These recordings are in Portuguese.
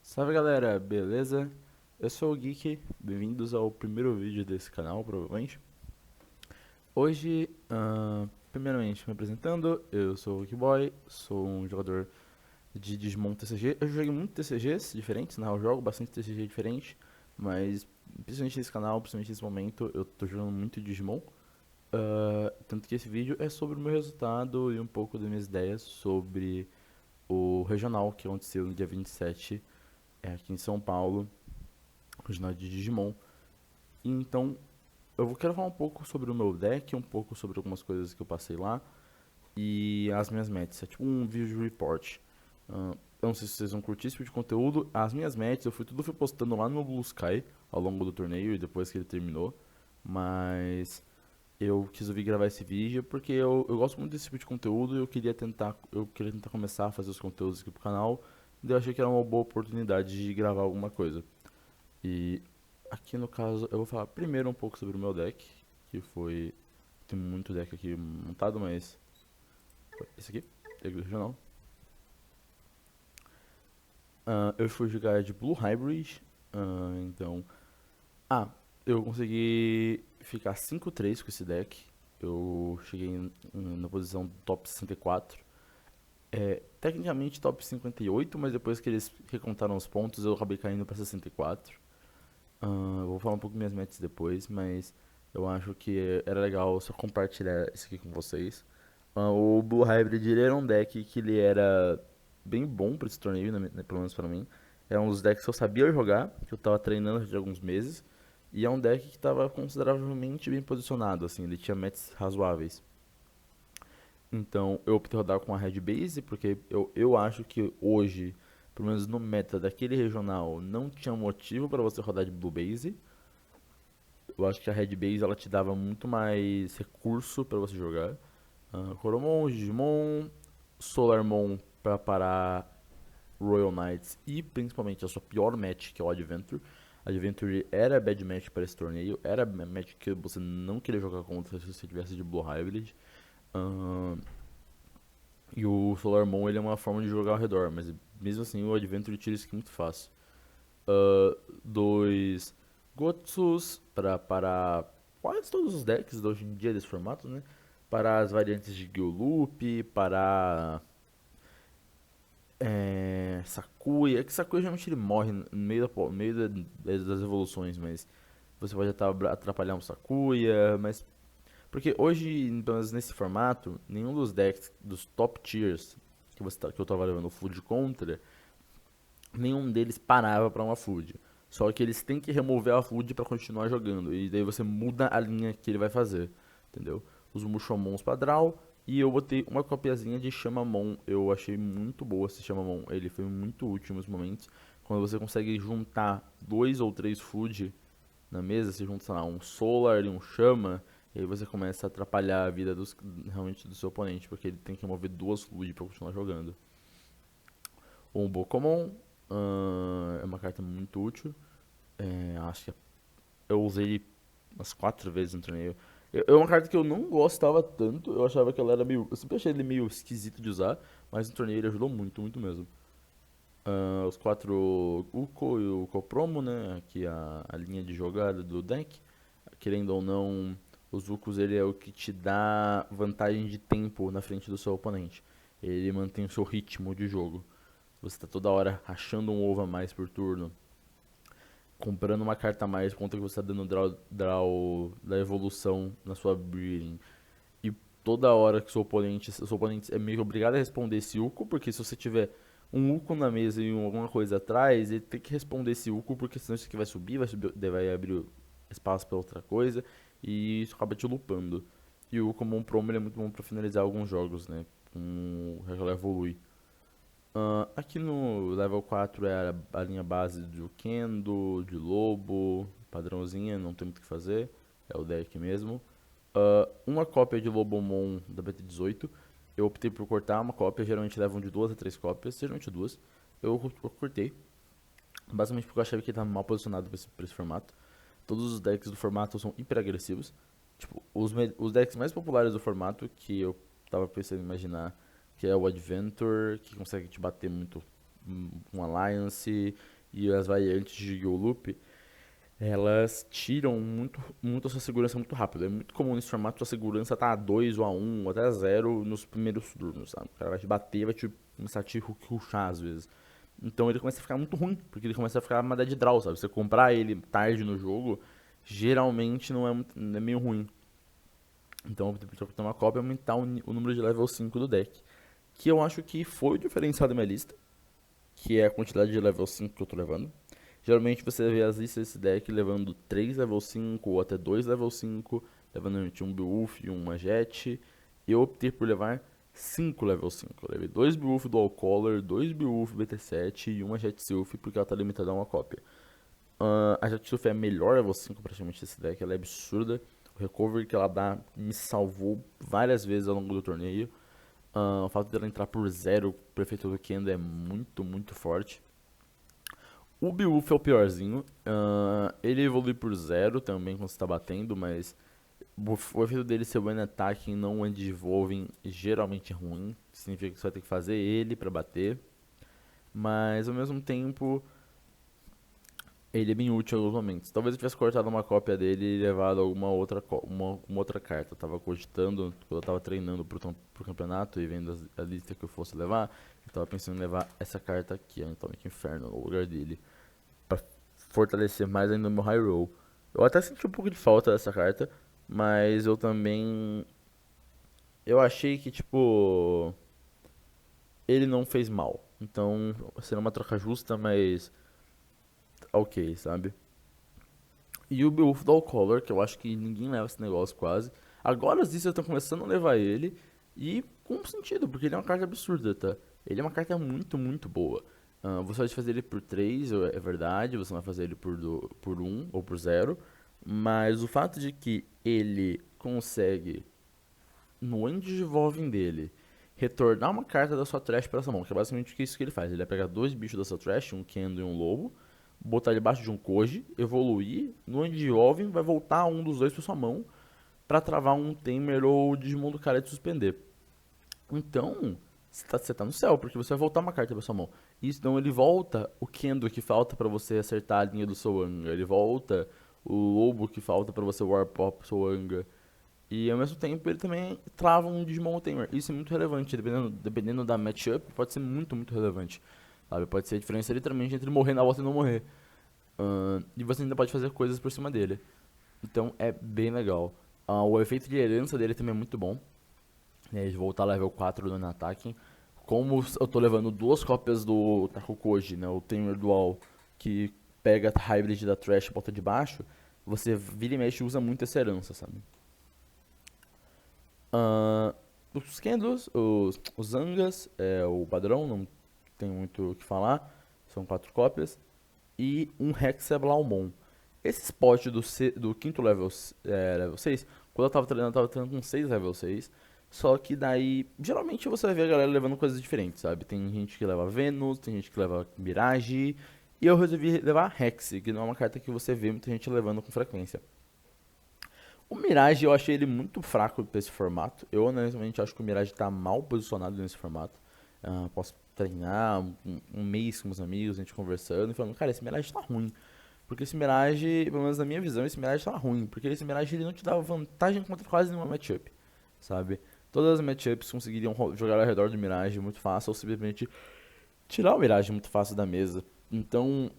Salve galera, beleza? Eu sou o Geek, bem-vindos ao primeiro vídeo desse canal, provavelmente. Hoje, primeiramente me apresentando, eu sou o Geekboy, sou um jogador de Digimon TCG. Eu joguei muito TCGs diferentes, eu jogo bastante TCG diferente, mas principalmente nesse canal, principalmente nesse momento, eu tô jogando muito Digimon. Tanto que esse vídeo é sobre o meu resultado e um pouco das minhas ideias sobre o regional que aconteceu no dia 27, aqui em São Paulo, regional de Digimon. Então, quero falar um pouco sobre o meu deck, um pouco sobre algumas coisas que eu passei lá e as minhas metas. É tipo um vídeo report. Eu não sei se vocês vão curtir esse tipo de conteúdo. As minhas metas fui postando lá no meu Blue Sky ao longo do torneio e depois que ele terminou. Mas eu resolvi gravar esse vídeo porque eu gosto muito desse tipo de conteúdo e eu queria tentar começar a fazer os conteúdos aqui pro canal. E eu achei que era uma boa oportunidade de gravar alguma coisa. E aqui no caso eu vou falar primeiro um pouco sobre o meu deck, que foi. Tem muito deck aqui montado, mas. Esse aqui, deck do regional. Eu fui jogar de Blue Hybrid, então. Ah, eu consegui ficar 5-3 com esse deck. Eu cheguei na posição do top 64. Tecnicamente top 58, mas depois que eles recontaram os pontos eu acabei caindo para 64. Eu vou falar um pouco minhas metas depois, mas eu acho que era legal só compartilhar isso aqui com vocês. O Blue Hybrid ele era um deck que ele era bem bom para esse torneio, pelo menos para mim. É um dos decks que eu sabia jogar, que eu tava treinando já de alguns meses. E é um deck que estava consideravelmente bem posicionado, assim, ele tinha metas razoáveis. Então eu optei rodar com a Red Base, porque eu acho que hoje, pelo menos no meta daquele regional, não tinha motivo para você rodar de Blue Base. Eu acho que a Red Base ela te dava muito mais recurso para você jogar. Coromon, Digimon, Solarmon para parar Royal Knights e principalmente a sua pior match, que é o Adventure. Adventure era bad match para esse torneio, era match que você não queria jogar contra se você tivesse de Blue Hybrid. Ahn, e o Solarmon ele é uma forma de jogar ao redor, mas mesmo assim o Adventure tira isso aqui muito fácil. Dois Gotsus para parar quase todos os decks de hoje em dia desse formato, né? Para as variantes de Geoloop, para Sakuya. É que Sakuya geralmente ele morre no meio, no meio das evoluções, mas você pode atrapalhar um Sakuya, mas porque hoje, pelo menos nesse formato, nenhum dos decks dos top tiers que eu tava levando food contra, nenhum deles parava para uma food. Só que eles têm que remover a food para continuar jogando. E daí você muda a linha que ele vai fazer. Entendeu? Os Mushomons pra draw. E eu botei uma copiazinha de Chamamon. Eu achei muito boa esse Chamamon. Ele foi muito útil nos momentos. Quando você consegue juntar dois ou três food na mesa, você junta, sei lá, um Solar e um Chama. E aí você começa a atrapalhar a vida realmente do seu oponente. Porque ele tem que remover duas food para continuar jogando. Um Bokomon é uma carta muito útil. Acho que eu usei ele umas 4 vezes no torneio. É uma carta que eu não gostava tanto. Eu achava que ela era meio. Eu sempre achei ele meio esquisito de usar. Mas no torneio ele ajudou muito, muito mesmo. Os quatro Uko e o Kopromo, né? Aqui a linha de jogada do deck. Querendo ou não, os Ukos ele é o que te dá vantagem de tempo na frente do seu oponente. Ele mantém o seu ritmo de jogo. Você está toda hora achando um ovo a mais por turno, comprando uma carta a mais, conta que você está dando draw da evolução na sua breeding. E toda hora que seu oponente é meio que obrigado a responder esse Uko, porque se você tiver um Uko na mesa e alguma coisa atrás, ele tem que responder esse Uko, porque senão isso aqui vai subir, vai abrir espaço para outra coisa, e isso acaba te lupando. E o Uko como um promo ele é muito bom para finalizar alguns jogos, né? Com ela evolui. Aqui no level 4 é a linha base do Kendo, de Lobo, padrãozinha, não tem muito o que fazer, é o deck mesmo. Uma cópia de Lobomon da BT18, eu optei por cortar uma cópia, geralmente levam de 2 a 3 cópias, geralmente duas. Eu cortei, basicamente porque eu achava que ele estava mal posicionado pra esse formato. Todos os decks do formato são hiper agressivos. Tipo, os decks mais populares do formato que eu tava pensando em imaginar, que é o Adventure, que consegue te bater muito um Alliance, e as variantes de Yu-Loop, elas tiram muito a sua segurança muito rápido. É muito comum nesse formato a sua segurança tá a 2 ou a 1 ou até a 0 nos primeiros turnos, sabe? O cara vai te bater, vai te começar a te rushar às vezes. Então ele começa a ficar muito ruim, porque ele começa a ficar uma dead draw, sabe? Você comprar ele tarde no jogo, geralmente não é meio ruim. Então eu vou ter uma cópia e aumentar o número de level 5 do deck. Que eu acho que foi o diferencial da minha lista, que é a quantidade de level 5 que eu tô levando. Geralmente você vê as listas desse deck levando 3 level 5 ou até 2 level 5, levando um Beowulf e uma Jet. Eu optei por levar 5 level 5. Eu levei 2 Beowulf Dual Color, 2 Beowulf BT7 e uma Jet Sylph, porque ela tá limitada a uma cópia. A Jet Sylph é a melhor level 5 praticamente desse deck, ela é absurda. O recovery que ela dá me salvou várias vezes ao longo do torneio. O fato dela entrar por 0 prefeito do Kendo é muito forte. O Beowulf é o piorzinho. Ele evolui por 0 também quando você está batendo, mas o efeito dele ser one attacking, não one devolving, geralmente é ruim. Significa que você vai ter que fazer ele para bater. Mas ao mesmo tempo, ele é bem útil em alguns momentos. Talvez eu tivesse cortado uma cópia dele e levado alguma outra, uma outra carta. Eu tava cogitando, quando eu tava treinando pro campeonato e vendo a lista que eu fosse levar, eu tava pensando em levar essa carta aqui, a Atomic Inferno, no lugar dele, pra fortalecer mais ainda o meu High Roll. Eu até senti um pouco de falta dessa carta, mas eu também. Eu achei que, tipo. Ele não fez mal. Então, seria uma troca justa, mas. Ok, sabe? E o Beowulf Dual Color, que eu acho que ninguém leva esse negócio quase. Agora as listas estão começando a levar ele. E com sentido, porque ele é uma carta absurda, tá? Ele é uma carta muito boa. Você vai fazer ele por 3, é verdade. Você vai fazer ele por 1 ou por 0. Mas o fato de que ele consegue, no end de evolving dele, retornar uma carta da sua trash para essa mão, que é basicamente isso que ele faz. Ele vai pegar 2 bichos da sua trash, um Kendo e um Lobo, botar debaixo de um Koji, evoluir, no end de evolving vai voltar um dos dois para sua mão para travar um Tamer ou o Digimon do cara de suspender. Então, você tá no céu, porque você vai voltar uma carta pra sua mão. Isso, então ele volta o Kendo que falta pra você acertar a linha do Soanga. Ele volta o Lobo que falta pra você warp up Soanga. E ao mesmo tempo ele também trava um Digimon Tamer. Isso é muito relevante, dependendo da matchup, pode ser muito relevante. Sabe? Pode ser a diferença literalmente entre morrer na volta e não morrer. E você ainda pode fazer coisas por cima dele. Então é bem legal. O efeito de herança dele também é muito bom. De voltar level 4 no ataque. Como eu tô levando duas cópias do Takukoji, né, o Tamer Dual, que pega a hybrid da Trash e bota de baixo, você vira e mexe e usa muito essa herança, sabe? Ah, os Kendos, os Zangas, é o padrão, não tem muito o que falar, são 4 cópias. E um Hexablaumon. Esse spot do quinto level, level 6, quando eu tava treinando com 6 level 6. Só que daí, geralmente você vai ver a galera levando coisas diferentes, sabe? Tem gente que leva Venus, tem gente que leva Mirage. E eu resolvi levar Hex, que não é uma carta que você vê muita gente levando com frequência. O Mirage eu achei ele muito fraco pra esse formato. Eu honestamente acho que o Mirage tá mal posicionado nesse formato. Posso treinar um mês com meus amigos, a gente conversando e falando, cara, esse Mirage tá ruim. Porque esse Mirage, pelo menos na minha visão, esse Mirage tá ruim. Porque esse Mirage ele não te dá vantagem contra quase nenhuma matchup, sabe? Todas as matchups conseguiriam jogar ao redor do Mirage muito fácil ou simplesmente tirar o Mirage muito fácil da mesa. Então,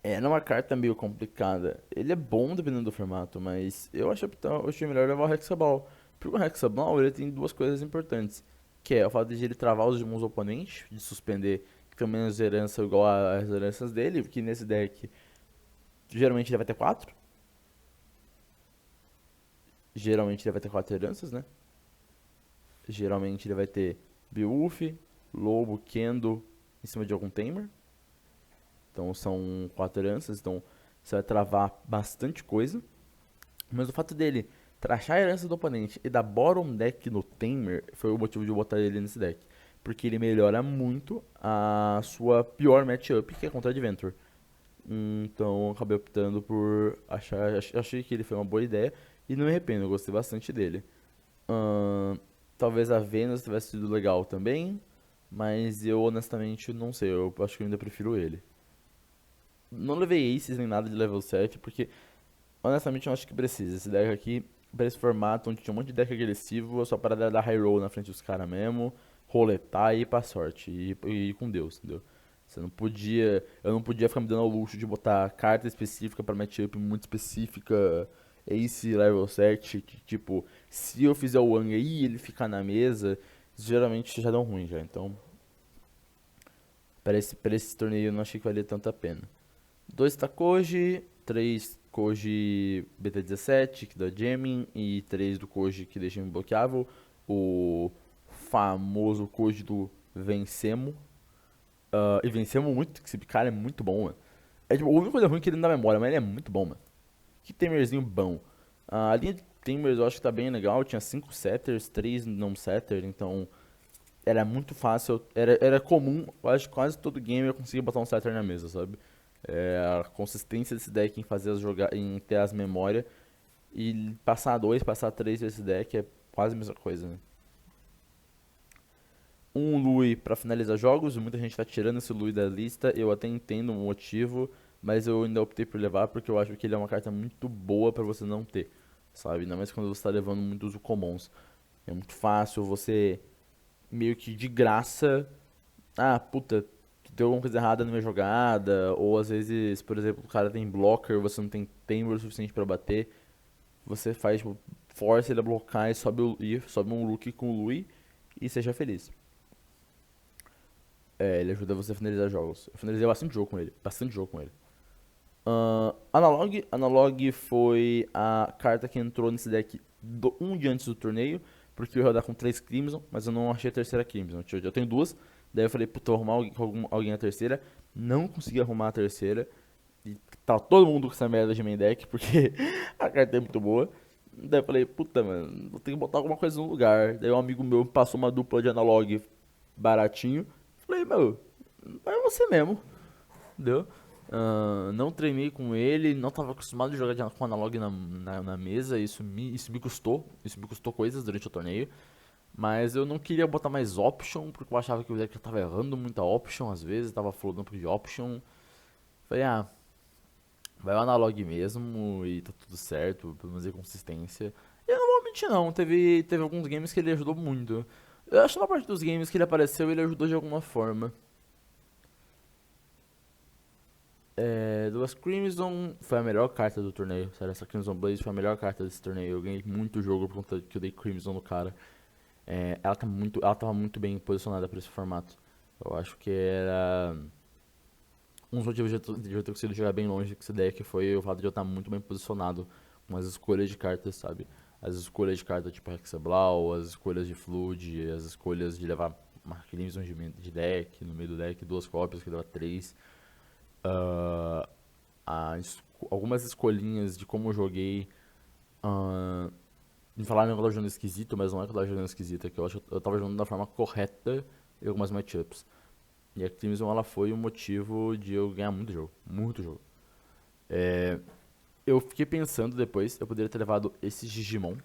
era uma carta meio complicada. Ele é bom dependendo do formato, mas eu achei melhor levar o Hexaball. Porque o Hexaball ele tem duas coisas importantes. Que é o fato de ele travar os Digimons oponentes, de suspender que tem menos herança igual às heranças dele, que nesse deck geralmente ele vai ter quatro. Geralmente ele vai ter quatro heranças, né? Geralmente ele vai ter Beowulf, Lobo, Kendo em cima de algum Tamer. Então são quatro heranças, então você vai travar bastante coisa. Mas o fato dele trachar a herança do oponente e dar bottom deck no Tamer foi o motivo de eu botar ele nesse deck. Porque ele melhora muito a sua pior matchup, que é contra Adventure. Então eu acabei optando por achei que ele foi uma boa ideia e não me arrependo, eu gostei bastante dele. Ahn, Talvez a Venus tivesse sido legal também, mas eu honestamente não sei, eu acho que eu ainda prefiro ele. Não levei aces nem nada de level 7, porque honestamente eu não acho que precisa. Esse deck aqui, pra esse formato onde tinha um monte de deck agressivo, a sua parada era dar high roll na frente dos caras mesmo, roletar e ir pra sorte, e ir com Deus, entendeu? Você não podia, eu não podia ficar me dando ao luxo de botar carta específica pra matchup muito específica, ace level 7, que, tipo, se eu fizer o Wang aí e ele ficar na mesa, geralmente já dão ruim já, então pra esse torneio eu não achei que valia tanto a pena. 2 Takoji, 3 Koji BT17, que dá jamming, e 3 do Koji que deixa imbloqueável. O famoso Koji do Vencemo. E vencemos muito, que esse cara é muito bom, mano. É, tipo, a única coisa ruim é que ele não dá memória, mas ele é muito bom, mano. Que tamerzinho bom. A linha de tamers eu acho que tá bem legal. Tinha 5 setters, 3 não setter, então era muito fácil. Era comum, eu acho que quase todo game eu conseguia botar um setter na mesa, sabe? A consistência desse deck em fazer as jogar, em ter as memórias e passar dois, passar três desse deck é quase a mesma coisa, né? Um Lui pra finalizar jogos, muita gente tá tirando esse Lui da lista, eu até entendo o motivo, mas eu ainda optei por levar porque eu acho que ele é uma carta muito boa pra você não ter, sabe? Ainda mais quando você tá levando muitos commons. É muito fácil você meio que de graça. Ah, puta, deu alguma coisa errada na minha jogada, ou às vezes, por exemplo, o cara tem blocker, você não tem tempo o suficiente pra bater, você faz, tipo, força ele a blocar e sobe um look com o Lui e seja feliz. Ele ajuda você a finalizar jogos. Eu finalizei bastante jogo com ele. Analog foi a carta que entrou nesse deck um dia antes do torneio, porque eu ia rodar com 3 Crimson, mas eu não achei a terceira Crimson. Eu tenho duas, daí eu falei, puta, vou arrumar alguém a terceira. Não consegui arrumar a terceira. E tava todo mundo com essa merda de main deck, porque a carta é muito boa. Daí eu falei, puta, mano, vou ter que botar alguma coisa no lugar. Daí um amigo meu passou uma dupla de analog baratinho. Falei, meu, é você mesmo, entendeu? Não treinei com ele, não estava acostumado a jogar com analog na mesa, isso me custou coisas durante o torneio. Mas eu não queria botar mais option, porque eu achava que o deck já tava errando muita option às vezes, tava flodando por de option. Falei, vai o analog mesmo e tá tudo certo, pelo menos é consistência. E eu não vou mentir não, teve alguns games que ele ajudou muito. Eu acho que na parte dos games que ele apareceu, ele ajudou de alguma forma. Duas Crimson foi a melhor carta do torneio. Sério, essa Crimson Blaze foi a melhor carta desse torneio. Eu ganhei muito jogo por conta que eu dei Crimson no cara. Ela tava muito bem posicionada para esse formato. Eu acho que era um dos motivos de eu ter conseguido jogar bem longe com esse deck foi o fato de eu estar muito bem posicionado com as escolhas de cartas, sabe? As escolhas de carta tipo Hexablau, as escolhas de Flood, as escolhas de levar uma Crimson de deck, no meio do deck, duas cópias que leva três. Ah, algumas escolhinhas de como eu joguei. ah, Me falaram que eu tava jogando esquisito, mas não é que eu tava jogando esquisito, é que eu acho que eu tava jogando da forma correta em algumas matchups. E a Crimson ela foi o motivo de eu ganhar muito jogo. Muito jogo. Eu fiquei pensando depois, eu poderia ter levado esse Digimon,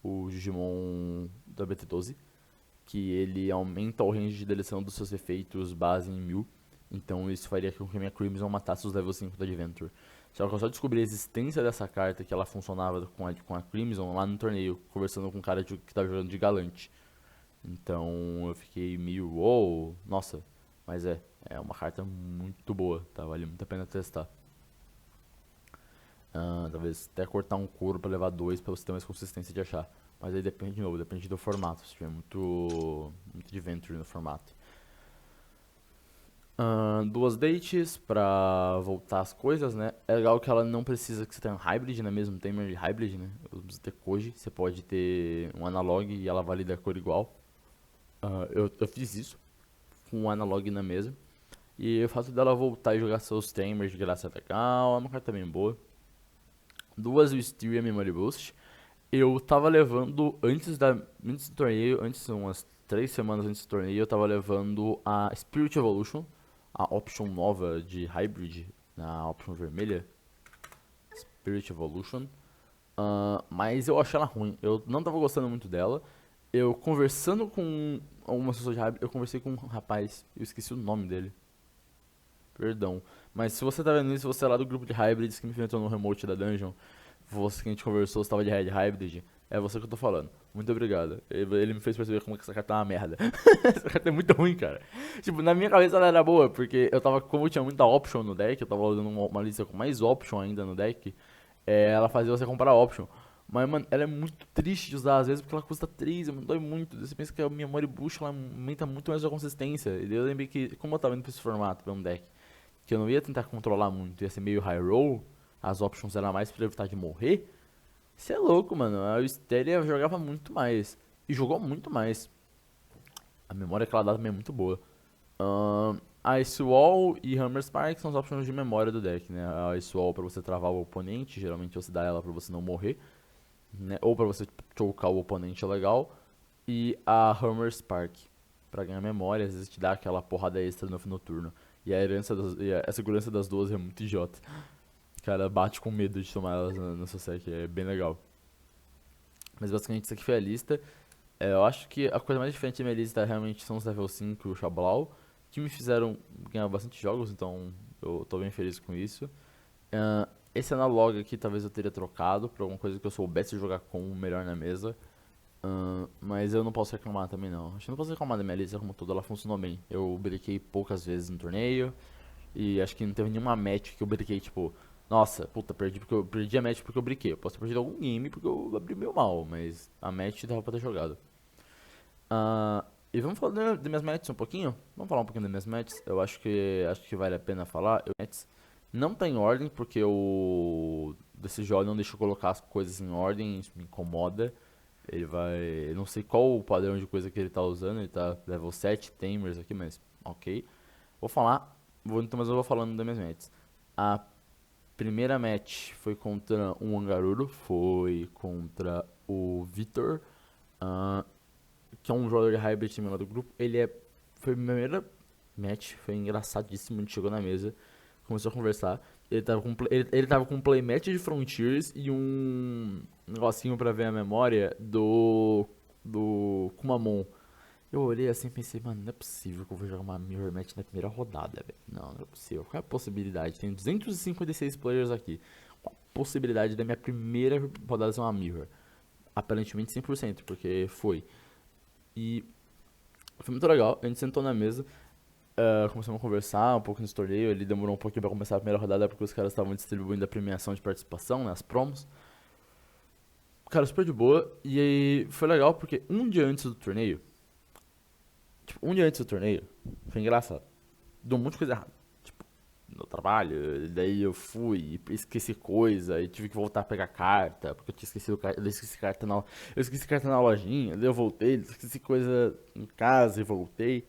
o Digimon da BT12, que ele aumenta o range de deleção dos seus efeitos base em 1000. Então isso faria com que a minha Crimson matasse os level 5 da Adventure. Só que eu só descobri a existência dessa carta, que ela funcionava com a Crimson lá no torneio, conversando com um cara que tava jogando de Galante. Então eu fiquei meio, uou, nossa, mas é uma carta muito boa, tá? Vale muito a pena testar. Talvez até cortar um couro pra levar dois pra você ter mais consistência de achar. Mas aí depende de novo, depende do formato, se tiver muito adventure no formato. Duas dates pra voltar as coisas, né? É legal que ela não precisa que você tenha um hybrid, né? Mesmo tamer de hybrid, né? Não precisa ter Koji, você pode ter um analog e ela valida a cor igual. Eu fiz isso com um analog na mesa. E o fato dela voltar e jogar seus tamers de graça é legal, é uma carta bem boa. Duas Wisteria Memory Boost. Eu tava levando antes do torneio, antes umas 3 semanas antes do torneio, eu tava levando a Spirit Evolution, a option nova de Hybrid, na option vermelha, Spirit Evolution. Mas eu achei ela ruim, eu não tava gostando muito dela. Eu conversando com algumas pessoas de Hybrid, eu conversei com um rapaz, eu esqueci o nome dele, perdão. Mas se você tá vendo isso, você é lá do grupo de Hybrids que me enfrentou no remote da dungeon, você que a gente conversou, você tava de Red Hybrid, é você que eu tô falando. Muito obrigado. Ele me fez perceber como que essa carta é uma merda. Essa carta é muito ruim, cara. Tipo, na minha cabeça ela era boa, porque eu tava, como eu tinha muita option no deck, eu tava usando uma lista com mais option ainda no deck, ela fazia você comprar option. Mas, mano, ela é muito triste de usar, às vezes, porque ela custa 3, dói muito. Você pensa que a Memory Boost, ela aumenta muito mais a consistência. E daí eu lembrei que, como eu tava indo pra esse formato, pra um deck, que eu não ia tentar controlar muito, ia ser meio high roll, as options eram mais pra evitar de morrer. Você é louco, mano. A Stelia jogava muito mais. E jogou muito mais. A memória que ela dá também é muito boa. Ice Wall e Hammer Spark são as opções de memória do deck, né? A Ice Wall pra você travar o oponente, geralmente você dá ela pra você não morrer, né? Ou pra você chocar o oponente é legal. E a Hammer Spark pra ganhar memória, às vezes te dá aquela porrada extra no turno. E a segurança das duas é muito idiota. Cara, bate com medo de tomar elas no seu deck, é bem legal. Mas basicamente isso aqui foi a lista. Eu acho que a coisa mais diferente da minha lista realmente são os level 5 e o Xablau, que me fizeram ganhar bastante jogos, então eu tô bem feliz com isso. Esse analog aqui talvez eu teria trocado pra alguma coisa que eu soubesse jogar com melhor na mesa. Mas eu não posso reclamar também não. Acho que não posso reclamar da minha lista como toda, ela funcionou bem. Eu breakei poucas vezes no torneio. E acho que não teve nenhuma match que eu breakei, tipo, nossa, puta, perdi porque eu perdi a match porque eu breakei. Eu posso ter perdido algum game porque eu abri meio mal, mas a match dava pra ter jogado. E vamos falar das minhas matches um pouquinho? Vamos falar um pouquinho das minhas matches. Eu acho que vale a pena falar. Matches não tá em ordem porque o desse jogo não deixa eu colocar as coisas em ordem, isso me incomoda. Ele vai, eu não sei qual o padrão de coisa que ele tá usando, ele tá level 7 tamers aqui, mas OK. Vou falar, então, mas eu vou falando das minhas matches. A primeira match foi contra um Angaruro, foi contra o Vitor. Ah, que é um jogador de hybrid também lá do grupo. Foi a minha primeira match, foi engraçadíssimo. A gente chegou na mesa, começou a conversar. Ele tava com um playmatch de Frontiers e um negocinho pra ver a memória do Kumamon. Eu olhei assim e pensei, mano, não é possível que eu vou jogar uma Mirror Match na primeira rodada, velho. Não, não é possível. Qual é a possibilidade? Tem 256 players aqui. Qual a possibilidade da minha primeira rodada ser uma Mirror? Aparentemente 100%, porque foi. E foi muito legal. A gente sentou na mesa, começamos a conversar um pouco nesse torneio. Ele demorou um pouquinho pra começar a primeira rodada porque os caras estavam distribuindo a premiação de participação, né, as promos. Cara, super de boa. E aí foi legal porque um dia antes do torneio, tipo, um dia antes do torneio, foi engraçado. Deu um monte de coisa errada. Tipo, no trabalho, daí eu fui e esqueci coisa, e tive que voltar a pegar carta, porque eu tinha esquecido carta, eu esqueci carta na lojinha, daí eu voltei, esqueci coisa em casa e voltei.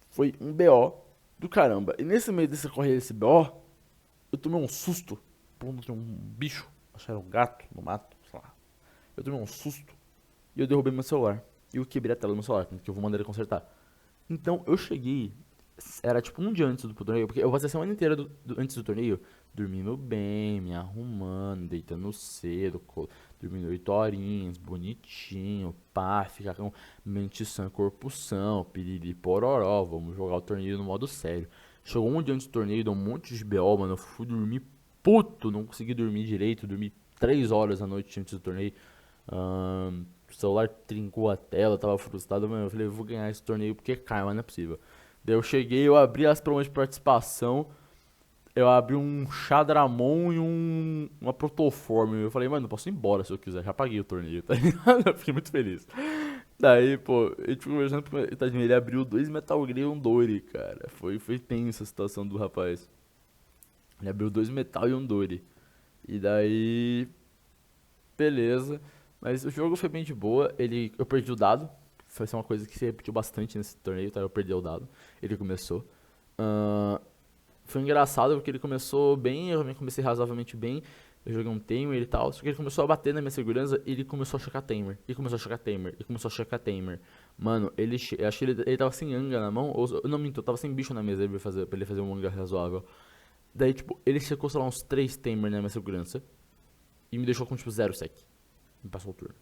Foi um BO do caramba. E nesse meio desse correr desse BO, eu tomei um susto por um bicho, acho que era um gato no mato, sei lá. Eu tomei um susto e eu derrubei meu celular. E eu quebrei a tela do meu celular, que eu vou mandar ele consertar. Então eu cheguei, era tipo um dia antes do torneio, porque eu passei a semana inteira antes do torneio dormindo bem, me arrumando, deitando cedo, dormindo 8 horinhas, bonitinho, pá, ficar com mente sã, corpo são, piriri pororó, vamos jogar o torneio no modo sério. Chegou um dia antes do torneio, deu um monte de BO, mano, eu fui dormir puto, não consegui dormir direito, dormi 3 horas à noite antes do torneio. O celular trincou a tela, eu tava frustrado, mano. Eu falei, eu vou ganhar esse torneio porque cai, mas não é possível. Daí eu cheguei, eu abri as promos de participação, eu abri um Xadramon e uma Protoform. Eu falei, mano, eu posso ir embora se eu quiser, já paguei o torneio, tá ligado? Eu fiquei muito feliz. Daí, pô, a gente ficou conversando, tadinho, ele abriu 2 Metal Grey e um Dory, cara. Foi tensa a situação do rapaz. Ele abriu 2 Metal e um Dory. E daí, beleza. Mas o jogo foi bem de boa. Eu perdi o dado. Foi uma coisa que se repetiu bastante nesse torneio, tá? Eu perdi o dado. Ele começou. Ahn, Foi engraçado porque ele começou bem, eu também comecei razoavelmente bem. Eu joguei um Tamer e tal. Só que ele começou a bater na minha segurança e ele começou a chocar Tamer. E começou a chocar Tamer. E começou a chocar Tamer. Mano, eu acho que ele tava sem Anga na mão. Não minto, eu tava sem bicho na mesa pra ele fazer um Anga razoável. Daí, tipo, ele checou, sei lá, uns 3 Tamer na minha segurança. E me deixou com, tipo, 0 sec. Me passou o turno.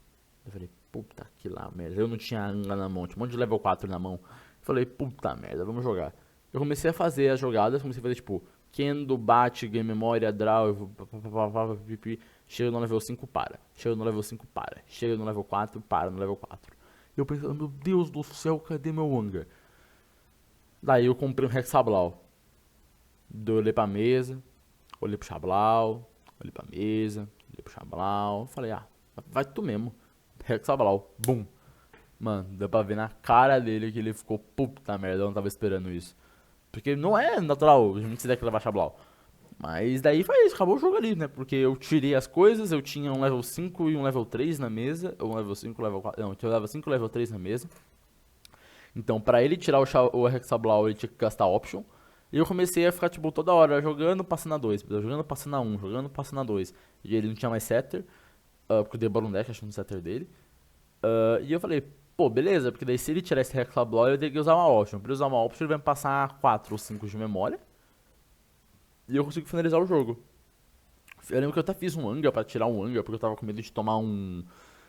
Eu falei, puta que lá merda. Eu não tinha Anga na mão, tinha um monte de level 4 na mão. Eu falei, puta merda, vamos jogar. Eu comecei a fazer as jogadas, comecei a fazer tipo, Kendo, bate, game memória, draw, chega no level 5, para. Chega no level 5, para. Chega no level 4, para no level 4. E eu pensando, meu Deus do céu, cadê meu Anga? Daí eu comprei um Hexablau. Eu olhei pra mesa, olhei pro Xablau, olhei pra mesa, olhei pro Xablau. Falei, vai tu mesmo. Hexablau, bum. Mano, deu pra ver na cara dele que ele ficou, puta merda, eu não tava esperando isso. Porque não é natural, a gente se der que levar Xablau. Mas daí foi isso, acabou o jogo ali, né? Porque eu tirei as coisas, eu tinha um level 5 e um level 3 na mesa. Ou um level 5, level 4. Não, eu tinha level 5 e level 3 na mesa. Então, pra ele tirar o Hexablau, ele tinha que gastar option. E eu comecei a ficar, tipo, toda hora jogando, passando a 2, jogando, passando a 1, jogando, passando a 2. E ele não tinha mais setter, porque eu dei Baron Dash achando o setter dele. E eu falei, pô, beleza, porque daí se ele tirar esse Hexablau, eu tenho que usar uma option. Pra ele usar uma option, ele vai me passar 4 ou 5 de memória. E eu consigo finalizar o jogo. Eu lembro que eu até fiz um Anga pra tirar um Anga, porque eu tava com medo de tomar um.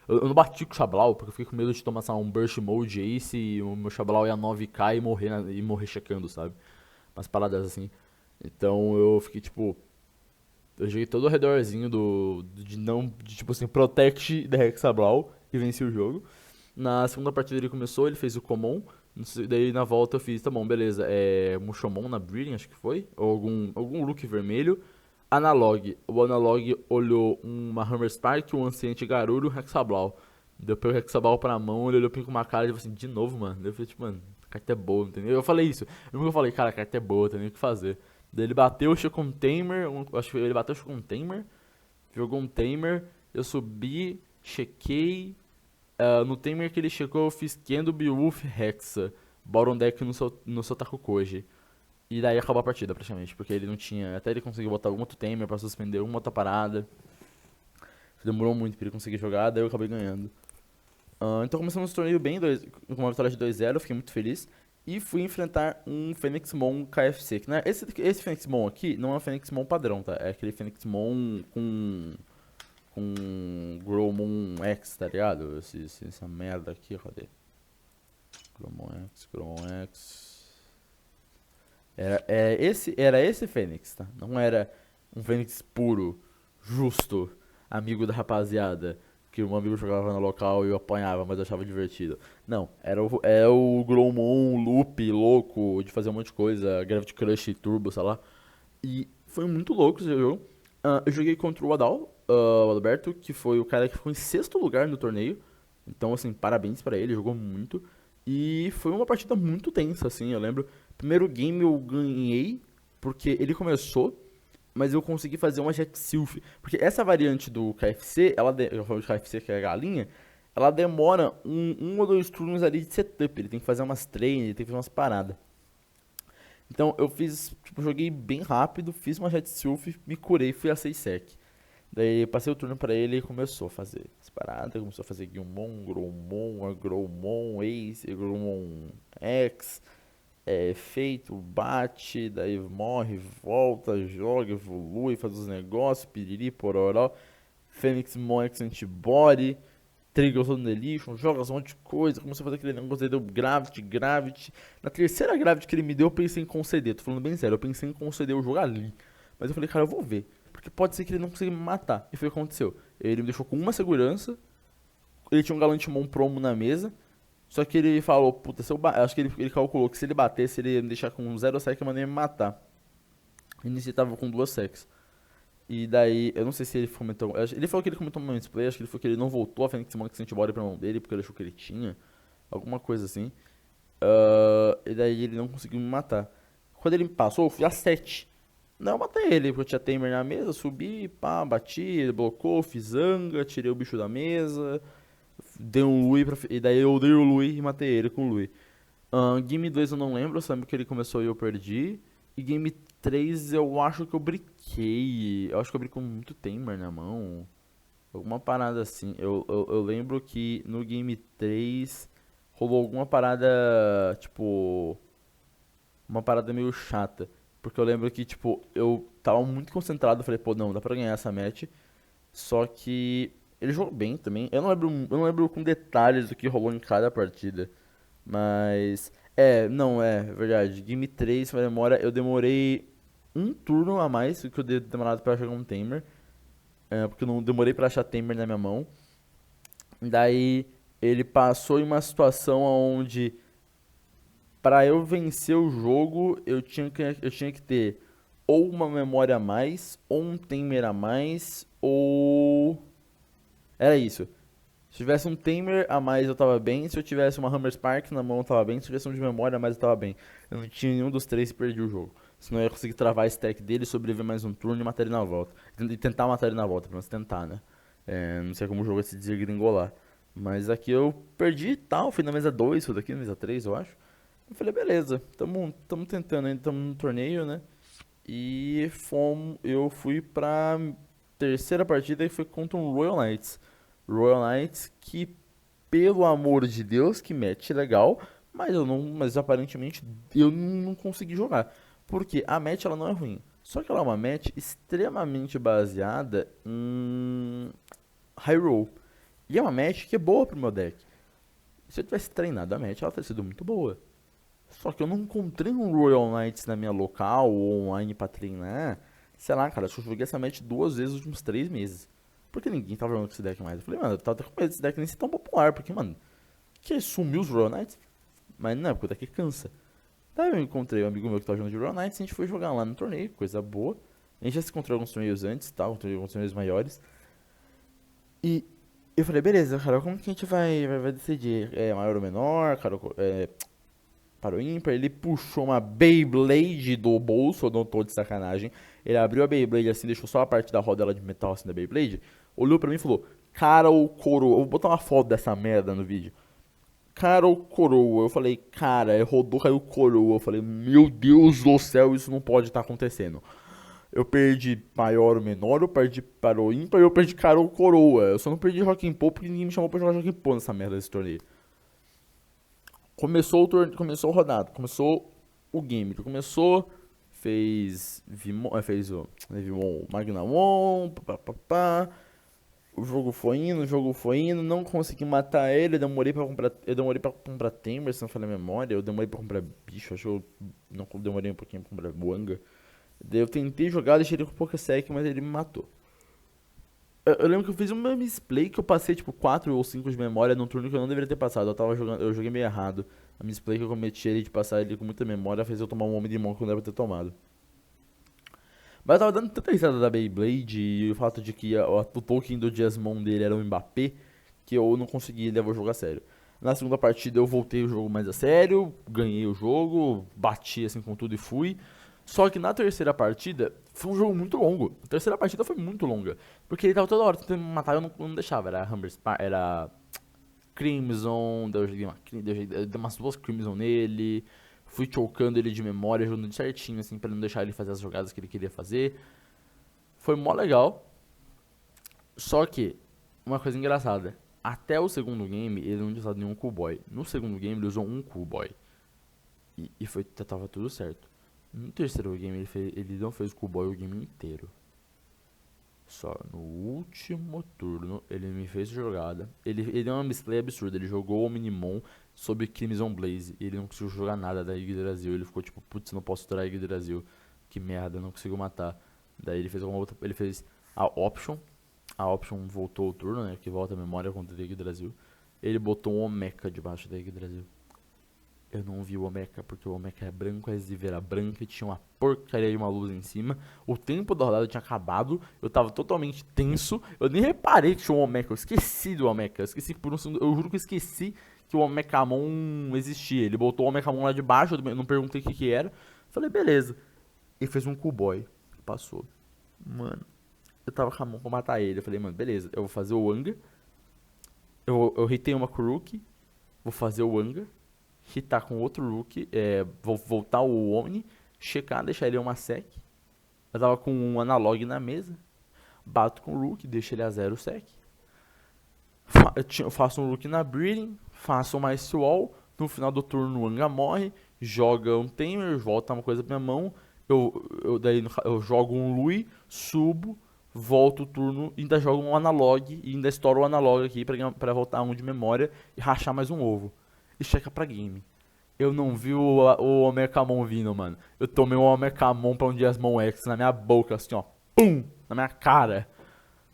Eu não bati com o Xablau, porque eu fiquei com medo de tomar, sabe, um Burst Mode aí, se o meu Xablau ia 9k e morrer, e morrer checando, sabe? Umas paradas assim. Então eu fiquei tipo. Eu joguei todo o redorzinho de não. De, tipo assim, Protect da Hexablau e venci o jogo. Na segunda partida ele começou, ele fez o Common. Daí na volta eu fiz, tá bom, beleza. Mushomon na Breeding, acho que foi. Ou algum look vermelho. Analog. O Analog olhou uma Hammer Spark, um Anciente Garuru e um Hexablau. Deu pelo Hexablau pra mão, ele olhou pra mim com uma cara e falou assim, de novo, mano. Daí eu falei, tipo, mano, a carta é boa, entendeu? Eu falei isso. Eu falei, cara, a carta é boa, tem nem o que fazer. Daí ele bateu, chegou com um Tamer, acho que ele bateu, chegou com um Tamer. Jogou um Tamer, eu subi, chequei. No Tamer que ele chegou, eu fiz Kendo, Beowulf, Hexa. Baron deck no Sotaku Koji. E daí acabou a partida, praticamente, porque ele não tinha. Até ele conseguiu botar algum outro Tamer pra suspender uma outra parada. Demorou muito pra ele conseguir jogar, daí eu acabei ganhando. Então começamos o torneio bem, com uma vitória de 2-0, fiquei muito feliz. E fui enfrentar um Phoenix Mon KFC. Que, né, esse Phoenix Mon aqui não é um Phoenix Mon padrão, tá? É aquele Phoenix Mon com Growmon X, tá ligado? Essa merda aqui, cadê? Growmon X. Era esse Fênix, tá? Não era um Fênix puro, justo, amigo da rapaziada, que um amigo jogava no local e eu apanhava, mas eu achava divertido. Não, era o Growmon loop louco de fazer um monte de coisa, Gravity Crush, Turbo, sei lá. E foi muito louco esse jogo. Eu joguei contra o Adal, o Alberto, que foi o cara que ficou em sexto lugar no torneio. Então, assim, parabéns pra ele, jogou muito. E foi uma partida muito tensa, assim, eu lembro. Primeiro game eu ganhei, porque ele começou, mas eu consegui fazer uma Jet Sylph. Porque essa variante do KFC, eu falo de KFC que é a galinha, ela demora um ou dois turnos ali de setup. Ele tem que fazer umas trains, ele tem que fazer umas paradas. Então eu fiz, tipo, joguei bem rápido, fiz uma Jet Sylph, me curei, fui a 6 sec. Daí passei o turno pra ele e começou a fazer as paradas, começou a fazer Guilmon, Growmon, Agromon, Ace, Agromon X, feito, bate, daí morre, volta, joga, evolui, faz os negócios, piriri, pororó, Fênix Mon X Antibody, Trigger Zone Deletion, joga um monte de coisa, começou a fazer aquele negócio, aí deu Gravity. Na terceira Gravity que ele me deu, eu pensei em conceder, tô falando bem sério, eu pensei em conceder o jogo ali. Mas eu falei, cara, eu vou ver. Porque pode ser que ele não consiga me matar. E foi o que aconteceu. Ele me deixou com uma segurança. Ele tinha um Galantimon promo na mesa. Só que ele falou, puta, se eu acho que ele calculou que se ele batesse, ele ia me deixar com 0 sec e ia me matar. E nisso ele tava com 2 secs. E daí, eu não sei se ele comentou. Ele falou que ele comentou no play, acho que ele falou que ele não voltou a Phoenix Monk Antibody pra mão dele, porque ele achou que ele tinha. Alguma coisa assim. E daí ele não conseguiu me matar. Quando ele me passou, eu fui a 7. Não, eu matei ele, porque eu tinha Tamer na mesa, subi, pá, bati, ele blocou, fiz zanga, tirei o bicho da mesa, dei um Lui e daí eu dei o Lui e matei ele com o Lui. Game 2 eu não lembro, eu lembro que ele começou e eu perdi. E Game 3 eu acho que eu briquei. Eu acho que eu briquei com muito Tamer na mão. Alguma parada assim. Eu lembro que no Game 3 rolou alguma parada, tipo. Uma parada meio chata. Porque eu lembro que, tipo, eu tava muito concentrado. Falei, pô, não, dá pra ganhar essa match. Só que Ele jogou bem também. Eu não lembro com detalhes do que rolou em cada partida. Mas. Não, é verdade. Game 3, pra memória, eu demorei um turno a mais do que eu demorado pra jogar um Tamer. Porque eu não demorei pra achar Tamer na minha mão. Daí ele passou em uma situação onde, pra eu vencer o jogo, eu tinha que ter ou uma memória a mais, ou um Tamer a mais, ou. Era isso. Se tivesse um Tamer a mais eu tava bem, se eu tivesse uma Hammer Spark na mão eu tava bem, se tivesse um de memória a mais eu tava bem. Eu não tinha nenhum dos três e perdi o jogo. Senão eu ia conseguir travar a stack dele, sobreviver mais um turno e matar ele na volta. E tentar matar ele na volta, pelo menos tentar, né? Não sei como o jogo ia se desgringolar. Mas aqui eu perdi e tal, fui na mesa 2, fui daqui na mesa 3 eu acho. Eu falei, beleza, tamo tentando ainda, tamo no torneio, né? Eu fui pra terceira partida e foi contra um Royal Knights. Royal Knights que, pelo amor de Deus, que match legal, mas aparentemente eu não consegui jogar. Porque a match ela não é ruim, só que ela é uma match extremamente baseada em high roll. E é uma match que é boa pro meu deck. Se eu tivesse treinado a match, ela teria sido muito boa. Só que eu não encontrei um Royal Knights na minha local ou online pra treinar. Sei lá, cara, acho que eu joguei essa match 2 vezes nos últimos 3 meses. Porque ninguém tava jogando com esse deck mais. Eu falei, mano, eu tava até com medo desse deck nem ser tão popular. Porque, mano, que sumiu os Royal Knights? Mas não, porque o deck cansa. Daí eu encontrei um amigo meu que tava jogando de Royal Knights e a gente foi jogar lá no torneio, coisa boa. A gente já se encontrou em alguns torneios antes, tá? Alguns torneios maiores. E eu falei, beleza, cara, como que a gente vai decidir? É maior ou menor? Cara, para o ímpar, ele puxou uma Beyblade do bolso, eu não tô de sacanagem. Ele abriu a Beyblade assim, deixou só a parte da roda de metal assim da Beyblade, olhou pra mim e falou: Cara ou coroa? Eu vou botar uma foto dessa merda no vídeo. Cara ou coroa? Eu falei, cara, rodou, caiu coroa. Eu falei, meu Deus do céu, isso não pode estar acontecendo. Eu perdi maior ou menor, eu perdi para o ímpar, eu perdi cara ou coroa. Eu só não perdi Rock and Pop porque ninguém me chamou pra jogar Rock and Pop nessa merda desse torneio. Começou o torneio, começou o rodado, começou o game. Ele começou, fez Vimon, fez o Vimon Magnamon, papapá. O jogo foi indo, não consegui matar ele, eu demorei pra comprar Tamer, se não falei a memória, eu demorei pra comprar bicho, acho que eu não demorei um pouquinho pra comprar Wanga. Daí eu tentei jogar, deixei ele com pouca sec, mas ele me matou. Eu lembro que eu fiz uma misplay que eu passei tipo 4 ou 5 de memória num turno que eu não deveria ter passado. Eu joguei meio errado. A misplay que eu cometi ali de passar ele com muita memória fez eu tomar um homem de mão que eu não deveria ter tomado. Mas eu tava dando tanta risada da Beyblade e o fato de que o token do Jasmine dele era o Mbappé que eu não consegui levar o jogo a sério. Na segunda partida eu voltei o jogo mais a sério, ganhei o jogo, bati assim com tudo e fui. Só que na terceira partida foi um jogo muito longo. A terceira partida foi muito longa. Porque ele tava toda hora tentando me matar e eu não deixava. Era Humber Spar, era Crimson, daí eu dei umas duas Crimson nele. Fui chocando ele de memória, jogando certinho, assim, pra não deixar ele fazer as jogadas que ele queria fazer. Foi mó legal. Só que, uma coisa engraçada. Até o segundo game, ele não tinha usado nenhum Cool Boy. No segundo game, ele usou um Cool Boy. Tava tudo certo. No terceiro game, ele não fez o Cool Boy o game inteiro. Só no último turno ele me fez jogada. Ele deu uma misplay absurda. Ele jogou o Minimon sobre Crimson Blaze. E ele não conseguiu jogar nada da Yggdrasil. Ele ficou tipo, putz, não posso estourar a Yggdrasil. Que merda, não conseguiu matar. Daí ele fez alguma outra. Ele fez a Option. A Option voltou o turno, né? Que volta a memória contra a Yggdrasil. Ele botou um Omeka debaixo da Yggdrasil. Eu não vi o Omeka, porque o Omeka é branco, a adesiva era branca e tinha uma porcaria de uma luz em cima. O tempo da rodada tinha acabado, eu tava totalmente tenso. Eu nem reparei que tinha um Omeka, eu esqueci do Omeka. Eu esqueci por um segundo, eu juro que eu esqueci que o Omekamon existia. Ele botou o Omekamon lá de baixo, eu não perguntei o que que era. Falei, beleza. Ele fez um Kuboy, passou. Mano, eu tava com a mão pra matar ele. Eu falei, mano, beleza, eu vou fazer o Wanga. Eu hitei uma Kuruki, vou fazer o Wanga. Hitar com outro Rook, vou voltar o Omni, checar, deixar ele uma sec. Eu tava com um analog na mesa, bato com o Rook, deixo ele a 0 sec. Eu faço um Rook na Breeding, faço uma Ice Wall, no final do turno o Anga morre, joga um Tamer, volta uma coisa pra minha mão, daí eu jogo um Lui, subo, volto o turno e ainda jogo um analog e ainda estouro o analog aqui pra voltar um de memória e rachar mais um ovo. E checa pra game. Eu não vi o Omercamon vindo, mano. Eu tomei um Omercamon pra um Diasmon X na minha boca, assim, ó. Pum! Na minha cara.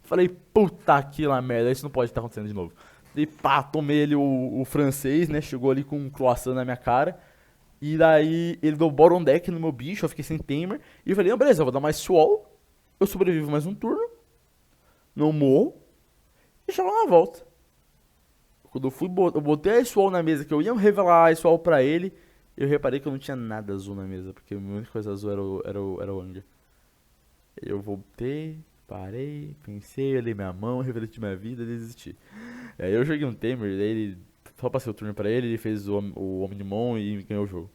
Falei, puta que lá merda, isso não pode estar acontecendo de novo. E pá, tomei ele o francês, né? Chegou ali com um croissant na minha cara. E daí ele deu Boron Deck no meu bicho, eu fiquei sem tamer. E eu falei, não, beleza, eu vou dar mais Swall. Eu sobrevivo mais um turno. Não morro. E chego na volta. Quando eu botei a Swall na mesa, que eu ia revelar a Swall pra ele, eu reparei que eu não tinha nada azul na mesa, porque a única coisa azul era o Anger. Eu voltei, parei, pensei, olhei minha mão, refleti minha vida e desisti. Aí eu joguei um Tamer, daí ele só passei o turno pra ele, ele fez o Omnimon e ganhou o jogo.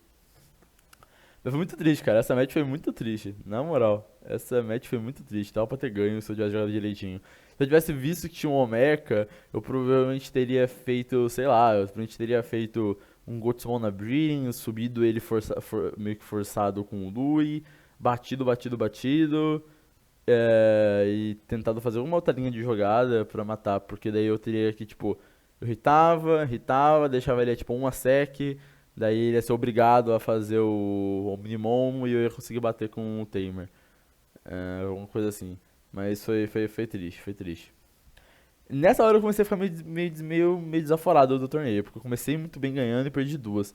Mas foi muito triste, cara. Essa match foi muito triste. Na moral, essa match foi muito triste. Tava pra ter ganho se eu tivesse jogado direitinho. Se eu tivesse visto que tinha um Omeca, eu provavelmente teria feito, sei lá, eu provavelmente teria feito um Gotsumon na Breeding, subido ele meio que forçado com o Lui, batido, e tentado fazer uma outra linha de jogada pra matar, porque daí eu teria que, tipo, eu hitava, deixava ele tipo uma sec, daí ele ia ser obrigado a fazer o Omnimon e eu ia conseguir bater com o Tamer. Alguma coisa assim. Mas foi triste, foi triste. Nessa hora eu comecei a ficar meio desaforado do torneio, porque eu comecei muito bem ganhando e perdi duas.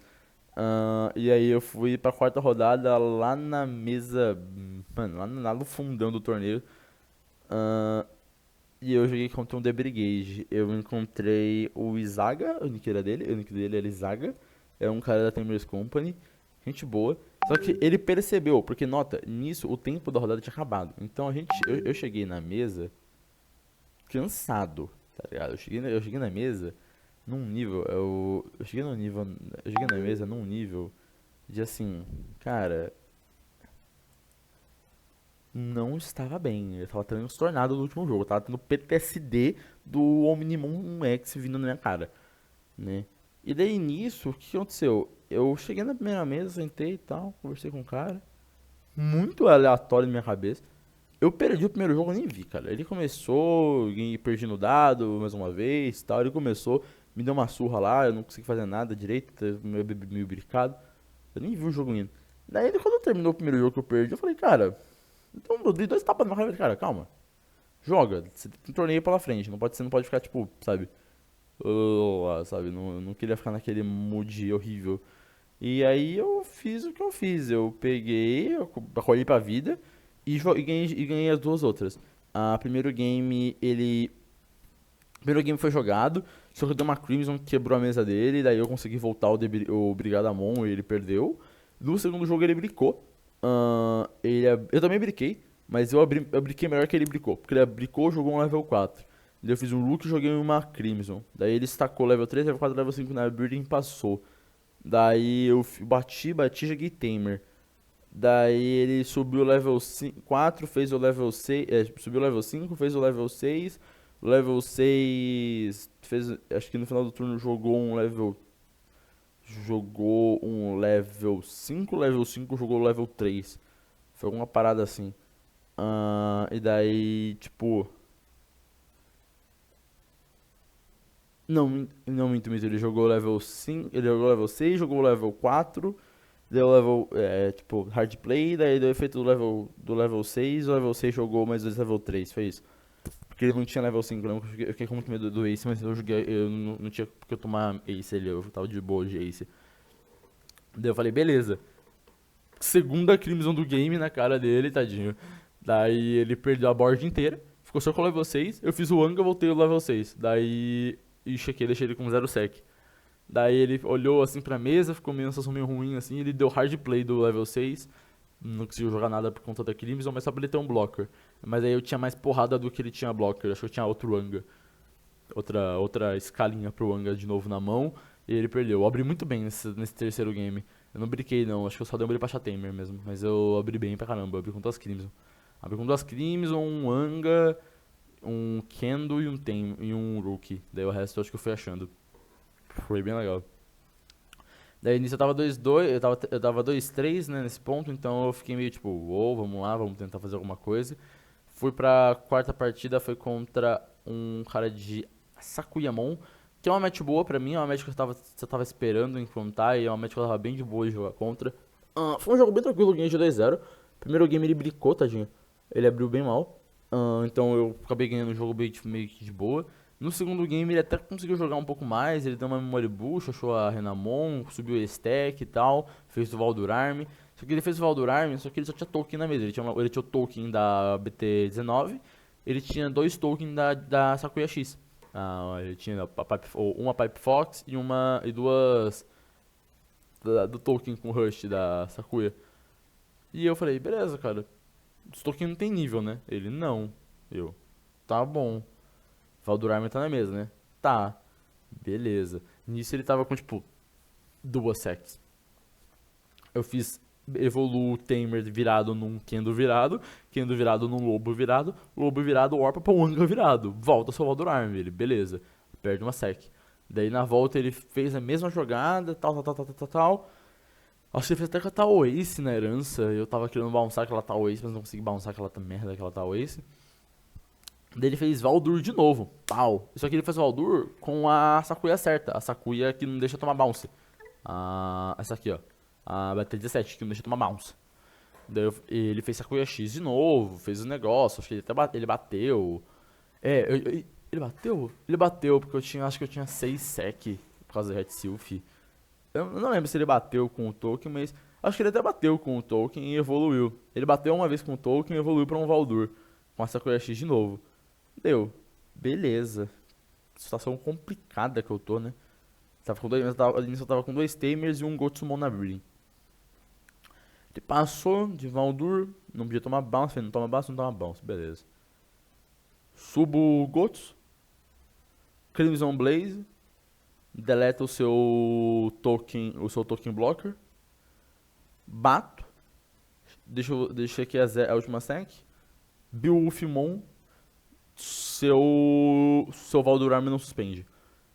E aí eu fui pra quarta rodada lá na mesa, mano, lá no fundão do torneio. Ah, e eu joguei contra um The Brigade. Eu encontrei o Izaga, o nick dele era Izaga. É um cara da Tamers Company, gente boa. Só que ele percebeu, porque nota, nisso o tempo da rodada tinha acabado. Então eu cheguei na mesa cansado, tá ligado? Eu cheguei na mesa num nível, eu cheguei na mesa num nível de assim, cara, não estava bem. Eu tava transtornado no último jogo. Eu tava tendo PTSD do Omnimon X vindo na minha cara, né? E daí nisso, o que aconteceu? Eu cheguei na primeira mesa, sentei e tal, conversei com o cara. Muito aleatório na minha cabeça. Eu perdi o primeiro jogo, eu nem vi, cara. Ele começou, perdi no dado mais uma vez tal. Ele começou, me deu uma surra lá, eu não consegui fazer nada direito, meio bricado. Eu nem vi o jogo indo. Daí, quando terminou o primeiro jogo que eu perdi, eu falei, cara, então eu dei dois tapas na minha cara, cara, calma. Joga, você tem um torneio pela frente, não pode ficar tipo, sabe? Sabe, não queria ficar naquele mood horrível. E aí eu fiz o que eu fiz, eu peguei, eu colhei pra vida e ganhei as duas outras. A primeiro game, o primeiro game foi jogado, só que eu dei uma Crimson que quebrou a mesa dele, daí eu consegui voltar o Brigadamon e ele perdeu. No segundo jogo ele bricou. Eu também briquei, mas eu briquei melhor que ele bricou, porque ele bricou, jogou um level 4. Daí eu fiz um Rook e joguei uma Crimson. Daí ele stackou level 3, level 4, level 5 na Breeding e passou. Daí eu bati, joguei Tamer. Daí ele subiu o level 4, fez o level 6, subiu o level 5, fez o level 6. O level 6 fez, acho que no final do turno jogou um level 5, level 5 jogou o level 3. Foi alguma parada assim. E daí, tipo, não minto, ele jogou level 5, ele jogou level 6, jogou level 4, deu level, tipo, hard play, daí deu efeito do level 6, o level 6 jogou mais dois level 3, foi isso. Porque ele não tinha level 5, eu fiquei com muito medo do Ace, mas eu não tinha porque eu tomar Ace ali, eu tava de boa de Ace. Daí eu falei, beleza. Segunda Crimson do game na cara dele, tadinho. Daí ele perdeu a board inteira, ficou só com o level 6, eu fiz o Anga, voltei o level 6. Daí, e chequei, deixei ele com 0 sec. Daí ele olhou assim pra mesa, ficou meio uma sensação meio ruim assim, ele deu hard play do level 6. Não conseguiu jogar nada por conta da Crimson, mas só pra ele ter um blocker. Mas aí eu tinha mais porrada do que ele tinha blocker, acho que eu tinha outro Anga. Outra escalinha pro Anga de novo na mão, e ele perdeu. Eu abri muito bem nesse terceiro game. Eu não briquei não, acho que eu só dei um brilho pra Chatamer mesmo. Mas eu abri bem pra caramba, eu abri com duas Crimson. Abri com duas Crimson, um Anga, um Kendo e um Rookie. Daí o resto eu acho que eu fui achando. Foi bem legal. Daí nisso eu tava 2-2, eu tava 2-3, né, nesse ponto, então eu fiquei meio tipo, uou, vamos lá, vamos tentar fazer alguma coisa. Fui pra quarta partida, foi contra um cara de Sakuyamon, que é uma match boa pra mim, é uma match que eu tava esperando encontrar e é uma match que eu tava bem de boa de jogar contra. Foi um jogo bem tranquilo, eu ganhei de 2-0. Primeiro game ele bricou, tadinho. Ele abriu bem mal. Então eu acabei ganhando o jogo bem, tipo, meio que de boa. No segundo game ele até conseguiu jogar um pouco mais, ele deu uma memory boost, achou a Renamon, subiu o stack e tal, fez o Valdurarm. Só que ele fez o Valdurarm, só que ele só tinha token na mesa. Ele tinha o token da BT-19, ele tinha dois tokens da Sakuya X. Ele tinha uma Pipe Fox e duas do token com Rush da Sakuya. E eu falei, beleza, cara, os tokens não tem nível, né? Ele, não. Eu, tá bom. Valdurarm tá na mesa, né? Tá, beleza. Nisso ele tava com, tipo, duas sacks. Eu fiz Evolu Tamer virado num Kendo virado num Lobo virado, Orpa pra um Anga virado. Volta seu Valdurarm, ele, beleza. Perde uma sec. Daí na volta ele fez a mesma jogada, tal. Acho que ele fez até com a Tal Ace na herança. Eu tava querendo bounçar aquela Tal Ace, mas não consegui bounçar aquela merda daquela Tal Ace. Daí ele fez Valdur de novo, pau. Só que ele fez Valdur com a Sakuya certa, a Sakuya que não deixa tomar bounce. Essa aqui, ó. A BT-17, que não deixa tomar bounce. Daí ele fez Sakuya X de novo, fez o negócio, acho que ele bateu. Ele bateu? Ele bateu, porque acho que eu tinha 6 sec por causa do Red Sylph. Eu não lembro se ele bateu com o token, mas acho que ele até bateu com o token e evoluiu. Ele bateu uma vez com o token e evoluiu pra um Valdur, com a Sakuya X de novo. Deu. Beleza. Situação complicada que eu tô, né? Tava com dois, eu tava com dois Tamers e um Gotsumon na Breeding. Ele passou de Valdur, não podia tomar bounce, não toma bounce, não toma bounce, beleza. Subo o Gots, Crimson Blaze, deleta o seu token blocker, bato, deixo aqui a última stack, Beowulfmon, seu Valdurarm não suspende.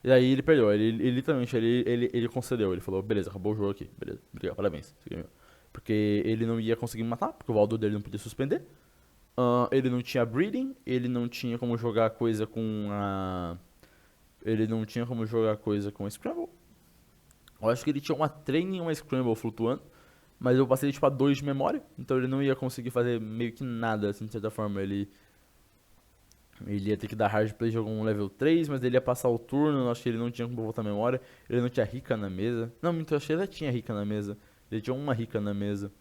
E aí ele perdeu, ele literalmente, ele concedeu, ele falou, beleza, acabou o jogo aqui, beleza, obrigado, parabéns. Porque ele não ia conseguir me matar, porque o Valdur dele não podia suspender. Ele não tinha breeding, ele não tinha como jogar coisa com a... Ele não tinha como jogar coisa com a Scramble. Eu acho que ele tinha uma Train e uma Scramble flutuando, mas eu passei tipo a 2 de memória, então ele não ia conseguir fazer meio que nada, assim, de certa forma. Ele ia ter que dar hard play, jogou um level 3, mas ele ia passar o turno, eu acho que ele não tinha como voltar a memória, ele não tinha Rika na mesa. Não, eu achei que ele tinha Rika na mesa, ele tinha uma Rika na mesa.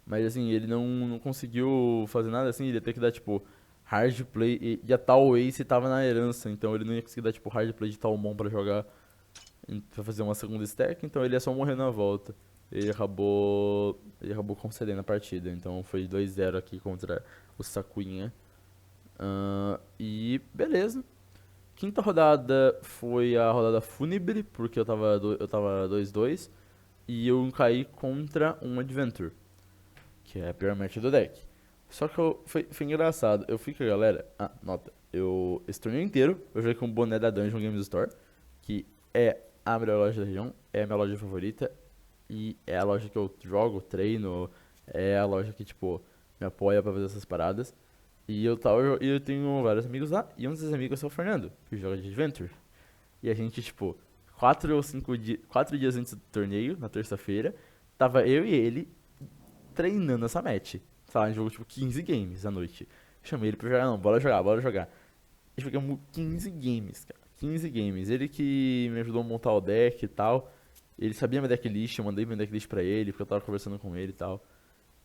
Mas assim, ele não conseguiu fazer nada assim, ele ia ter que dar tipo hard play, e a Tal Ace tava na herança, então ele não ia conseguir dar tipo hard play de Talmon pra jogar, pra fazer uma segunda stack, então ele ia só morrer na volta. Ele acabou concedendo a partida, então foi 2-0 aqui contra o Sakuyinha. E beleza. Quinta rodada foi a rodada fúnebre, porque eu tava 2-2 e eu caí contra um Adventure, que é a pior match do deck. Só que foi engraçado, eu fui com a galera, nota, esse torneio inteiro eu joguei com o boné da Dungeon Games Store, que é a melhor loja da região, é a minha loja favorita, e é a loja que eu jogo, treino, é a loja que, tipo, me apoia pra fazer essas paradas. E eu tenho vários amigos lá, e um desses amigos é o Fernando, que joga de Adventure. E a gente, tipo, 4 dias antes do torneio, na terça-feira, tava eu e ele treinando essa match. Sei lá, a gente jogou tipo 15 games à noite. Chamei ele pra jogar, não, bora jogar, bora jogar. E jogamos 15 games, cara. 15 games. Ele que me ajudou a montar o deck e tal. Ele sabia minha decklist, eu mandei minha decklist pra ele, porque eu tava conversando com ele e tal.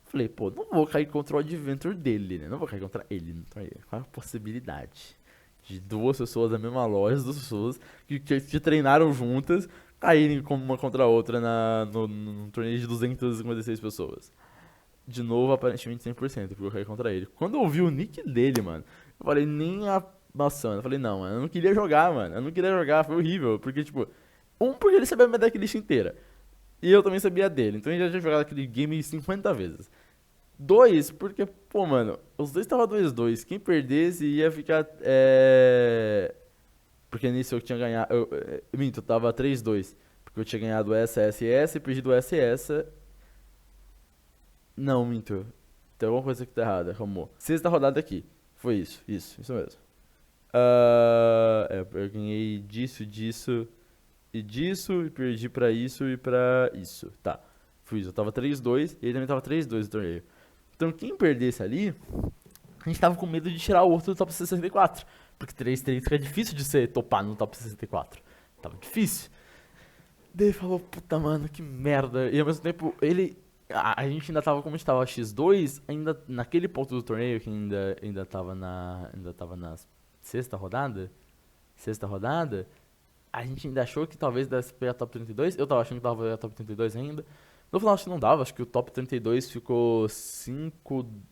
Falei, pô, não vou cair contra o Adventure dele, né? Não vou cair contra ele. Qual é a possibilidade de duas pessoas da mesma loja, duas pessoas que treinaram juntas, caírem como uma contra a outra num torneio de 256 pessoas? De novo, aparentemente 100%, porque eu caí contra ele. Quando eu vi o nick dele, mano, eu falei, nem a maçã. Eu falei, não, mano, eu não queria jogar, mano. Eu não queria jogar, foi horrível. Porque, tipo, porque ele sabia minha decklist inteira. E eu também sabia dele. Então a gente já tinha jogado aquele game 50 vezes. Dois, porque, pô, mano, os dois estavam 2-2. Quem perdesse ia ficar. Porque nisso eu tinha ganhado. Minto, eu tava 3-2. Porque eu tinha ganhado essa e perdido essa. Não, minto. Tem alguma coisa que tá errada, arrumou. Sexta rodada aqui. Foi isso mesmo. Eu ganhei disso e disso, e perdi pra isso e pra isso. Tá, fui isso. Eu tava 3-2 e ele também tava 3-2 no torneio. Então quem perdesse ali, a gente tava com medo de tirar o outro do top 64. Porque 3-3 fica difícil de você topar no top 64. Tava difícil. Daí ele falou, puta mano, que merda. E ao mesmo tempo, a gente ainda tava, como a gente tava X2, ainda naquele ponto do torneio, que ainda tava na sexta rodada. Sexta rodada, a gente ainda achou que talvez desse pra pegar top 32. Eu tava achando que dava pra pegar top 32 ainda. No final acho que não dava, acho que o top 32 ficou 5-2-1.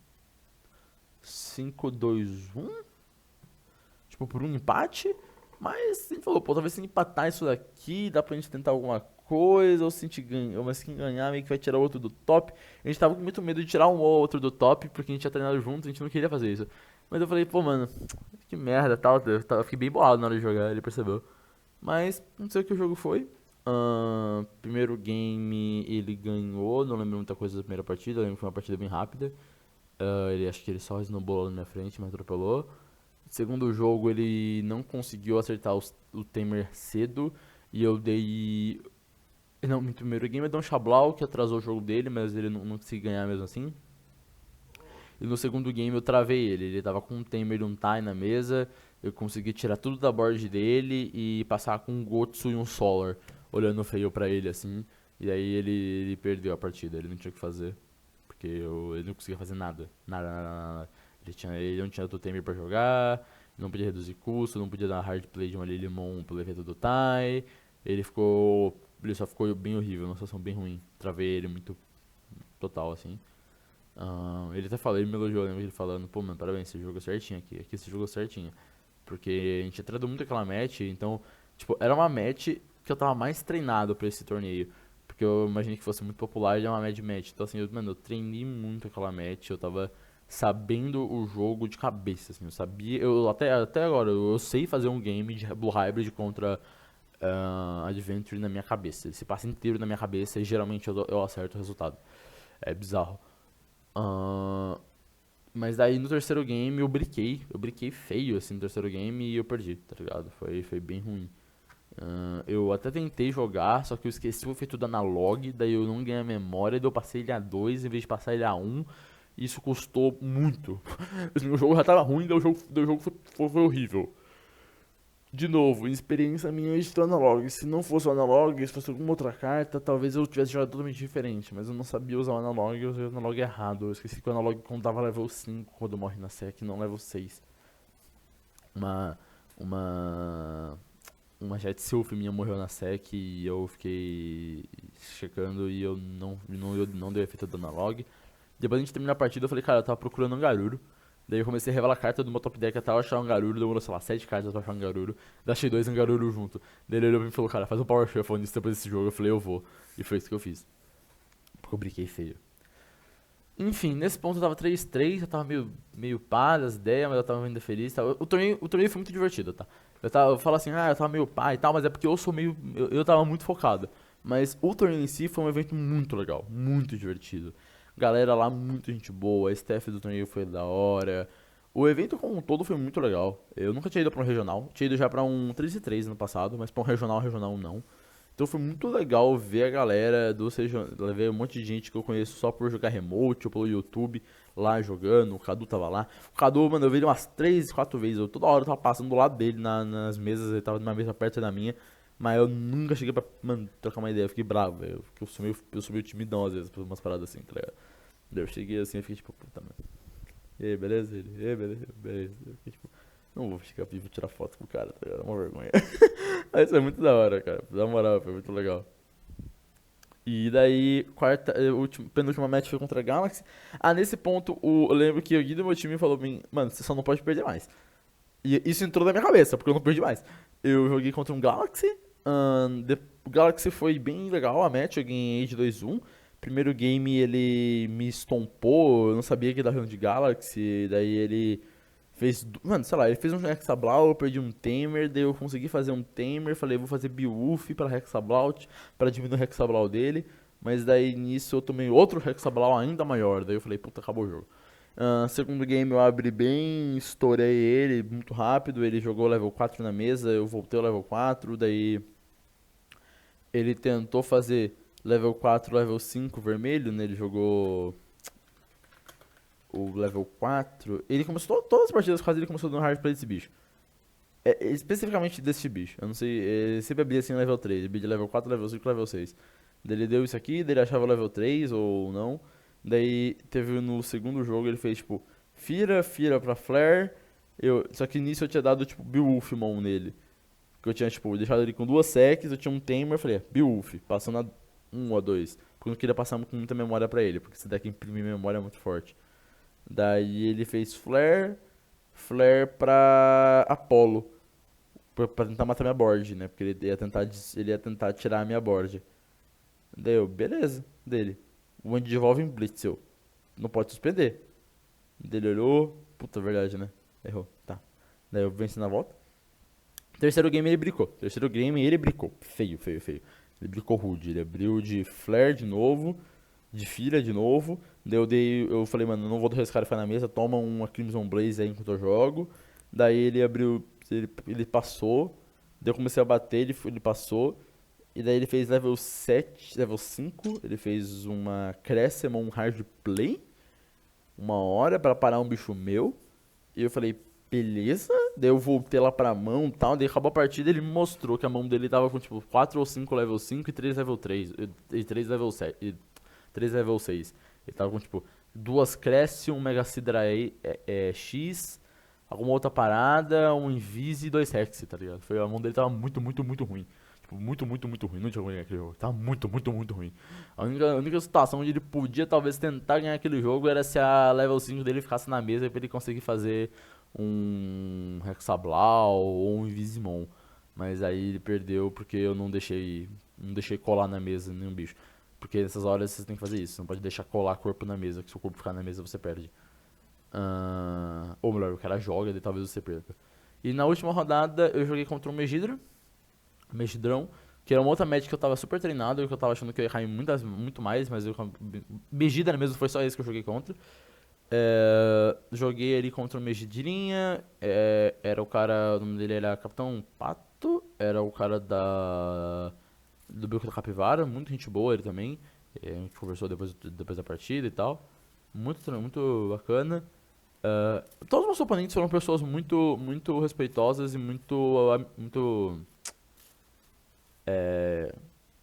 Tipo, por um empate. Mas a gente falou, pô, talvez se empatar isso daqui, dá pra gente tentar alguma coisa, ou se a gente ganhar, mas quem ganhar meio que vai tirar o outro do top. A gente tava com muito medo de tirar um ou outro do top, porque a gente tinha treinado junto, a gente não queria fazer isso. Mas eu falei, pô, mano, que merda, tal, eu fiquei bem bolado na hora de jogar, ele percebeu. Mas, não sei o que o jogo foi. Primeiro game ele ganhou, não lembro muita coisa da primeira partida, eu lembro que foi uma partida bem rápida. Acho que ele só snowballou na minha frente, mas atropelou. Segundo jogo, ele não conseguiu acertar o timer cedo. E eu dei. Não, no primeiro game eu dei um Xablau que atrasou o jogo dele, mas ele não conseguiu ganhar mesmo assim. E no segundo game eu travei ele. Ele tava com um timer e um tie na mesa. Eu consegui tirar tudo da board dele e passar com um Gotsu e um Solar, olhando feio pra ele assim. E aí ele perdeu a partida, ele não tinha o que fazer. Porque ele não conseguia fazer nada. Nada. Ele não tinha outro timer pra jogar, não podia reduzir custo, não podia dar hard play de uma Lilimon pelo efeito do tie. Ele só ficou bem horrível, uma situação bem ruim. Travei ele muito total assim. Ele até falou, ele me elogiou, lembro ele falando, pô mano, parabéns, você jogou certinho aqui você jogou certinho. Porque a gente treinou muito aquela match, então, tipo, era uma match que eu tava mais treinado pra esse torneio. Porque eu imaginei que fosse muito popular e é uma mad match. Então assim, mano, eu treinei muito aquela match, eu tava sabendo o jogo de cabeça, assim, eu sabia, até agora, eu sei fazer um game de Blue Hybrid contra Adventure na minha cabeça. Ele se passa inteiro na minha cabeça e geralmente eu acerto o resultado. É bizarro. Ah, mas daí no terceiro game eu briquei feio assim no terceiro game e eu perdi, tá ligado? Foi bem ruim. Eu até tentei jogar, só que eu esqueci o efeito do analog, daí eu não ganhei a memória, daí eu passei ele a 2 em vez de passar ele a 1. E isso custou muito. Assim, o jogo já tava ruim, daí o jogo foi horrível. De novo, experiência minha de analog. Se não fosse o analog, se fosse alguma outra carta, talvez eu tivesse jogado totalmente diferente. Mas eu não sabia usar o analog, eu usei o analog errado. Eu esqueci que o analog contava level 5 quando morre na sec, não level 6. Uma. Uma. Uma Jet Sylph minha morreu na sec e eu fiquei checando e eu não dei efeito do analog. Depois a gente terminou a partida, eu falei, cara, eu tava procurando um Garuru. Daí eu comecei a revelar a carta do meu top deck até eu achar um Garuru, demorou, sei lá, 7 cartas pra achar um Garuru. Daí achei 2 Garuru junto. Daí ele olhou pra mim e falou, cara, faz um Power Shuffle nisso depois desse jogo. Eu falei, eu vou. E foi isso que eu fiz. Porque eu brinquei feio. Enfim, nesse ponto eu tava 3-3, eu tava meio pá das ideias, mas eu tava ainda feliz. Tá? O torneio foi muito divertido, tá? Eu falo assim, eu tava meio pá e tal, mas é porque eu sou meio. Eu tava muito focado. Mas o torneio em si foi um evento muito legal, muito divertido. Galera lá, muito gente boa, a staff do torneio foi da hora. O evento como um todo foi muito legal. Eu nunca tinha ido pra um regional, tinha ido já pra um 3x3 no passado, mas pra um regional não. Então foi muito legal ver a galera ver um monte de gente que eu conheço só por jogar remote ou pelo YouTube lá jogando. O Cadu tava lá. O Cadu, mano, eu vi ele umas 3, 4 vezes. Toda hora eu tava passando do lado dele nas mesas, ele tava numa mesa perto da minha. Mas eu nunca cheguei pra, mano, trocar uma ideia. Eu fiquei bravo, velho. Porque eu sou meio timidão às vezes por umas paradas assim, tá ligado? Daí eu cheguei assim e fiquei tipo, puta, mano. E aí, beleza? Ele, e aí, beleza. Eu fiquei tipo, não vou ficar vivo tirar foto com o cara, tá ligado? É uma vergonha. Mas foi muito da hora, cara. Na moral, foi muito legal. E daí, penúltima match foi contra a Galaxy. Nesse ponto, eu lembro que o Gui do meu time falou pra mim, mano, você só não pode perder mais. E isso entrou na minha cabeça, porque eu não perdi mais. Eu joguei contra um Galaxy. O Galaxy foi bem legal a match, eu ganhei de 2-1. Primeiro game ele me estompou, eu não sabia que ele tava de Galaxy. Daí ele fez. Mano, sei lá, ele fez um Hexablau, eu perdi um Tamer, daí eu consegui fazer um Tamer. Falei, vou fazer Beowulf pra Hexablau, pra diminuir o Hexablau dele. Mas daí nisso eu tomei outro Hexablau ainda maior. Daí eu falei, puta, acabou o jogo. Segundo game eu abri bem, estourei ele muito rápido. Ele jogou level 4 na mesa, eu voltei ao level 4. Daí ele tentou fazer level 4, level 5 vermelho, né? Ele jogou o level 4. Ele começou todas as partidas quase ele começou dando hard play desse bicho. Especificamente desse bicho. Eu não sei, ele sempre abria assim level 3, abria de level 4, level 5, level 6. Daí ele deu isso aqui, daí ele achava level 3 ou não. Daí teve no segundo jogo, ele fez tipo Fira pra Flare. Só que nisso eu tinha dado tipo Beowulfmon nele. Que eu tinha tipo deixado ele com duas secs, eu tinha um Tamer, eu falei, Beowulf, passando a 1 ou a 2. Porque eu não queria passar com muita memória pra ele, porque esse deck imprimir memória é muito forte. Daí ele fez Flare pra Apollo. Pra tentar matar minha board, né? Porque ele ia tentar tirar a minha board. Daí eu, beleza, dele. O Wind devolve em Blitzel. Não pode suspender. Daí ele olhou, puta verdade, né? Errou, tá. Daí eu venci na volta. Terceiro game ele bricou. Terceiro game ele bricou. Feio, feio, feio. Ele bricou rude. Ele abriu de Flare de novo. De Fira de novo. Daí eu falei, mano, não vou arriscar ele ficar na mesa. Toma uma Crimson Blaze aí enquanto eu jogo. Daí ele abriu. Ele passou. Daí eu comecei a bater, ele passou. E daí ele fez level 7, level 5. Ele fez uma Cressemon Hard Play. 1 hora pra parar um bicho meu. E eu falei, beleza. Daí eu voltei lá pra mão e tal. Daí acabou a partida, ele me mostrou que a mão dele tava com tipo 4 ou 5 level 5 e 3 level 3. E 3 level 7. E 3 level 6. Ele tava com tipo 2 Cresce, um Mega Sidra X, alguma outra parada, um Invise e 2 Hex, tá ligado? A mão dele tava muito, muito, muito ruim. Tipo, muito, muito, muito ruim. Não tinha como ganhar aquele jogo. Tava muito, muito, muito ruim. A única situação onde ele podia talvez tentar ganhar aquele jogo era se a level 5 dele ficasse na mesa pra ele conseguir fazer um Hexablau ou um Invisimon. Mas aí ele perdeu porque eu não deixei colar na mesa nenhum bicho. Porque nessas horas você tem que fazer isso. Você não pode deixar colar corpo na mesa, que se o corpo ficar na mesa você perde. Ou melhor, o cara joga e talvez você perca. E na última rodada eu joguei contra um Megidrão, que era uma outra match que eu tava super treinado, que eu tava achando que eu ia cair muito mais, mas Megidra mesmo foi só esse que eu joguei contra. Joguei ali contra o Megidrinha, era o cara, o nome dele era Capitão Pato, era o cara do Beco da Capivara, muito gente boa ele também. A gente conversou depois da partida e tal. Muito bacana. Todos os meus oponentes foram pessoas muito, muito respeitosas e muito.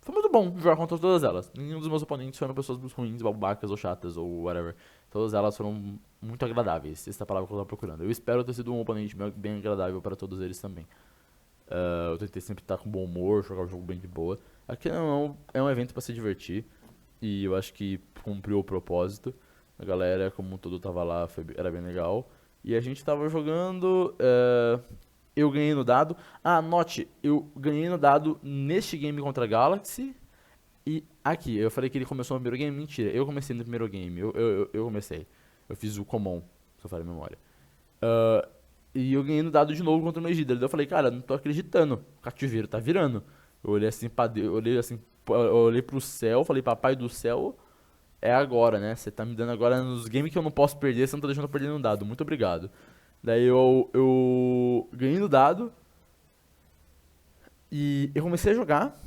Foi muito bom jogar contra todas elas. Nenhum dos meus oponentes foram pessoas ruins, babacas ou chatas ou whatever. Todas elas foram muito agradáveis. Essa é a palavra que eu tava procurando. Eu espero ter sido um oponente bem agradável para todos eles também. Eu tentei sempre estar com bom humor, jogar o jogo bem de boa. Aqui é um evento pra se divertir. E eu acho que cumpriu o propósito. A galera, como um todo, tava lá, era bem legal. E a gente tava jogando. Eu ganhei no dado. Note, eu ganhei no dado neste game contra a Galaxy. E aqui, eu falei que ele começou no primeiro game. Mentira, eu comecei no primeiro game. Eu comecei. Eu fiz o Common, se eu falar a memória. E eu ganhei no dado de novo contra o Megidra. Daí eu falei, cara, não tô acreditando. O cativeiro tá virando. Eu olhei assim pra Deus, eu olhei pro céu, falei, papai do céu, é agora, né? Você tá me dando agora nos games que eu não posso perder, você não tá deixando eu perder no dado. Muito obrigado. Daí eu ganhei no dado e eu comecei a jogar.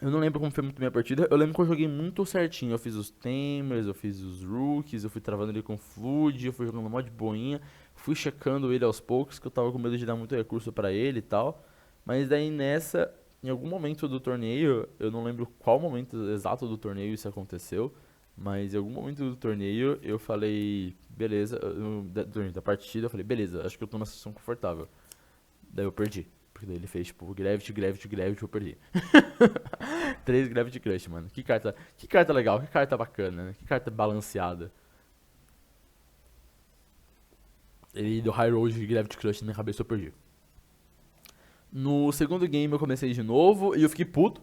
Eu não lembro como foi muito minha partida. Eu lembro que eu joguei muito certinho. Eu fiz os Tamers, eu fiz os Rookies, eu fui travando ele com Flood, eu fui jogando mod boinha. Fui checando ele aos poucos, que eu tava com medo de dar muito recurso pra ele e tal. Mas daí nessa, em algum momento do torneio, eu não lembro qual momento exato do torneio isso aconteceu. Mas em algum momento do torneio eu falei, beleza, durante a partida eu falei, beleza, acho que eu tô numa situação confortável. Daí eu perdi. Porque daí ele fez, tipo, Gravity, eu perdi. 3 Gravity Crush, mano. Que carta legal, que carta bacana, né? Que carta balanceada. Ele deu High Road de Gravity Crush na minha cabeça, eu perdi. No segundo game eu comecei de novo e eu fiquei puto.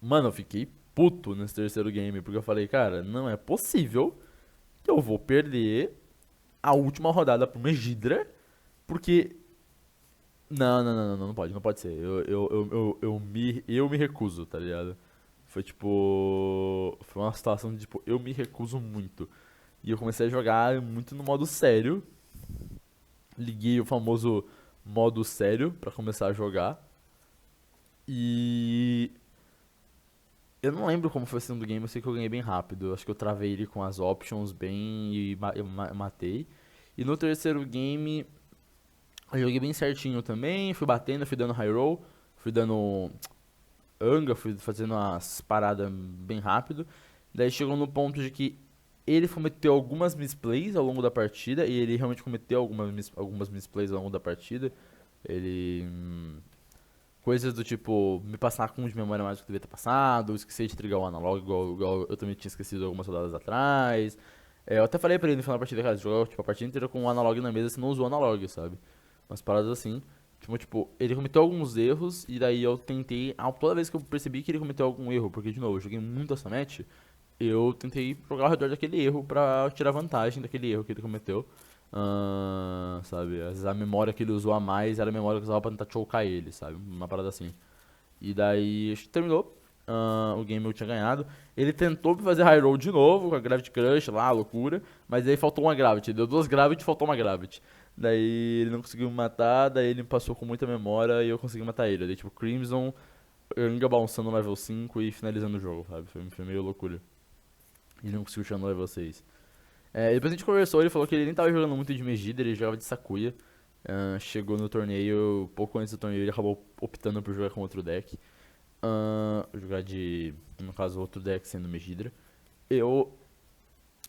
Mano, eu fiquei puto nesse terceiro game, porque eu falei, cara, não é possível que eu vou perder a última rodada pro Megidra, porque não pode ser. Eu me recuso, tá ligado? Foi tipo. Foi uma situação de tipo, eu me recuso muito. E eu comecei a jogar muito no modo sério. Liguei o famoso modo sério pra começar a jogar. E eu não lembro como foi o segundo game, eu sei que eu ganhei bem rápido. Eu acho que eu travei ele com as options bem e matei. E no terceiro game eu joguei bem certinho também, fui batendo, fui dando high roll, fui dando anga, fui fazendo as paradas bem rápido. Daí chegou no ponto de que ele cometeu algumas misplays ao longo da partida, e ele realmente cometeu algumas misplays ao longo da partida. Ele. Coisas do tipo, me passar com um de memória mais do que devia ter passado, esquecer de trigar o analógico, igual eu também tinha esquecido algumas rodadas atrás. Eu até falei pra ele no final da partida, cara, você jogou tipo, a partida inteira com o analógico na mesa, você não usou o analógico, sabe? Umas paradas assim. Tipo, ele cometeu alguns erros, e daí eu tentei, toda vez que eu percebi que ele cometeu algum erro, porque de novo, eu joguei muito essa match, eu tentei jogar ao redor daquele erro pra tirar vantagem daquele erro que ele cometeu. Sabe, às vezes a memória que ele usou a mais era a memória que eu usava pra tentar chocar ele, sabe? Uma parada assim. E daí, acho que terminou. O game eu tinha ganhado. Ele tentou fazer high roll de novo, com a Gravity Crush lá, loucura. Mas aí faltou uma Gravity. Deu duas Gravity e faltou uma Gravity. Daí ele não conseguiu me matar, daí ele me passou com muita memória e eu consegui matar ele. Daí tipo, Crimson, Anga bounçando no level 5 e finalizando o jogo, sabe? Foi meio loucura. Ele não conseguiu chegar no level 6. Depois a gente conversou, ele falou que ele nem tava jogando muito de Megiddo, ele jogava de Sakuya. Chegou no torneio, pouco antes do torneio, ele acabou optando por jogar com outro deck. Jogar de, no caso, outro deck sendo Megidra. Eu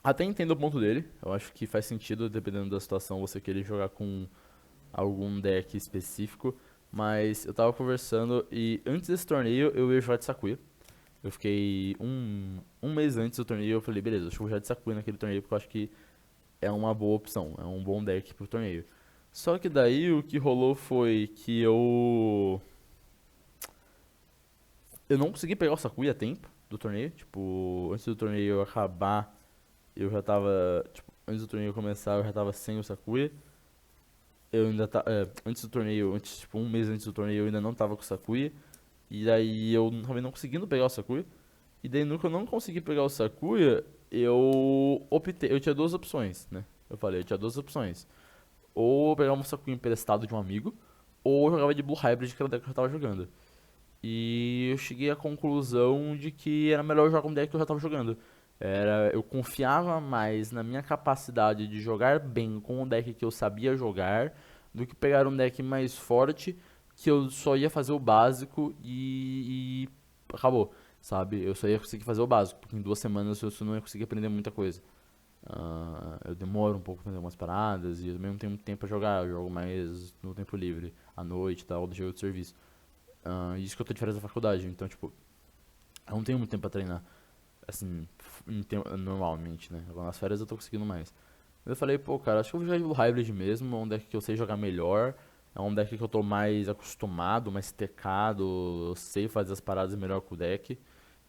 até entendo o ponto dele, eu acho que faz sentido, dependendo da situação, você querer jogar com algum deck específico. Mas eu tava conversando e antes desse torneio eu ia jogar de Sakuya. Eu fiquei um mês antes do torneio, eu falei, beleza, acho que eu vou jogar de Sakuya naquele torneio, porque eu acho que é uma boa opção, é um bom deck pro torneio. Só que daí o que rolou foi que eu não consegui pegar o Sakuya a tempo do torneio. Tipo, antes do torneio acabar, eu já tava, tipo, antes do torneio começar, eu já tava sem o Sakuya. Eu ainda antes do torneio, tipo, um mês antes do torneio, eu ainda não tava com o Sakuya. E daí eu acabei não conseguindo pegar o Sakuya. E daí no que eu não consegui pegar o Sakuya, eu tinha duas opções, né? Eu tinha duas opções. Ou eu pegava um Sakuya emprestado de um amigo, ou eu jogava de Blue Hybrid, que era o deck que eu já tava jogando. E eu cheguei à conclusão de que era melhor jogar com o deck que eu já tava jogando. Eu confiava mais na minha capacidade de jogar bem com o deck que eu sabia jogar do que pegar um deck mais forte que eu só ia fazer o básico e acabou, sabe? Eu só ia conseguir fazer o básico, porque em 2 semanas eu só não ia conseguir aprender muita coisa. Eu demoro um pouco pra fazer umas paradas e eu também não tenho muito tempo pra jogar, eu jogo mais no tempo livre, à noite e tal, do jogo de serviço. Isso que eu tô de férias da faculdade, então, tipo, eu não tenho muito tempo pra treinar, assim, normalmente, né? Agora nas férias eu tô conseguindo mais. Eu falei, pô, cara, acho que eu vou jogar de Hybrid mesmo, é um deck que eu sei jogar melhor, é um deck que eu tô mais acostumado, mais tecado, eu sei fazer as paradas melhor com o deck.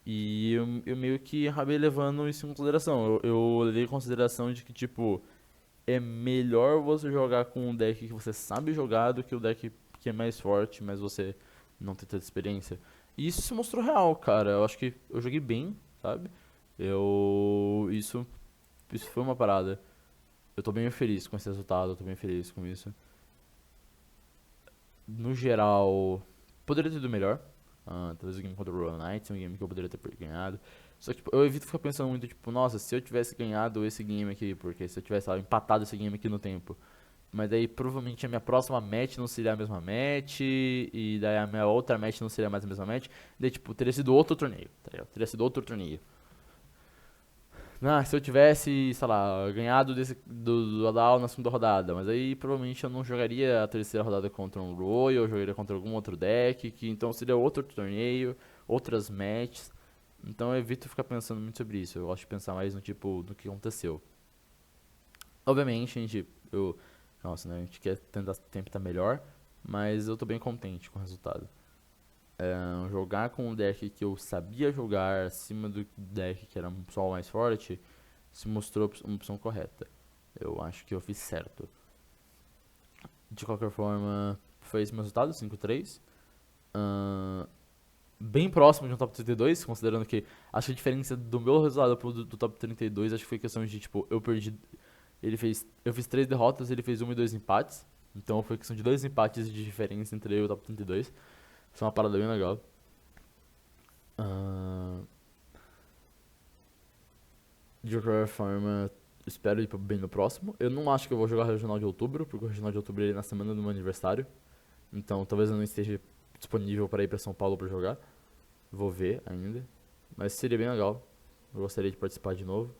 E eu meio que acabei levando isso em consideração. Eu levei em consideração de que, tipo, é melhor você jogar com um deck que você sabe jogar do que o deck que é mais forte, mas você não tem tanta experiência. E isso se mostrou real, cara. Eu acho que eu joguei bem, sabe? Eu. Isso foi uma parada. Eu tô bem feliz com esse resultado, eu tô bem feliz com isso. No geral, poderia ter ido melhor. Talvez o game contra o Royal Knights, um game que eu poderia ter ganhado. Só que tipo, eu evito ficar pensando muito, tipo, nossa, se eu tivesse ganhado esse game aqui, porque se eu tivesse empatado esse game aqui no tempo. Mas daí provavelmente a minha próxima match não seria a mesma match, e daí a minha outra match não seria mais a mesma match. Daí, tipo, teria sido outro torneio, tá ligado? Teria sido outro torneio. Se eu tivesse, sei lá, ganhado do Adal na segunda rodada, mas aí provavelmente eu não jogaria a terceira rodada contra um Royal, eu jogaria contra algum outro deck, que então seria outro torneio, outras matches. Então eu evito ficar pensando muito sobre isso, eu gosto de pensar mais no tipo, no que aconteceu. Obviamente, nossa, né, a gente quer tentar sempre estar melhor, mas eu tô bem contente com o resultado. Jogar com um deck que eu sabia jogar acima do deck que era um pessoal mais forte se mostrou uma opção correta. Eu acho que eu fiz certo. De qualquer forma, foi esse meu resultado, 5-3. bem próximo de um top 32, considerando que acho que a diferença do meu resultado pro do top 32 acho que foi questão de, tipo, eu fiz 3 derrotas, ele fez 1 e 2 empates. Então foi questão de 2 empates de diferença entre eu e o top 32. Foi uma parada bem legal. Ah, de qualquer forma, espero ir bem no próximo. Eu não acho que eu vou jogar o Regional de Outubro, porque o Regional de Outubro ele é na semana do meu aniversário. Então talvez eu não esteja disponível para ir para São Paulo para jogar. Vou ver ainda. Mas seria bem legal. Eu gostaria de participar de novo.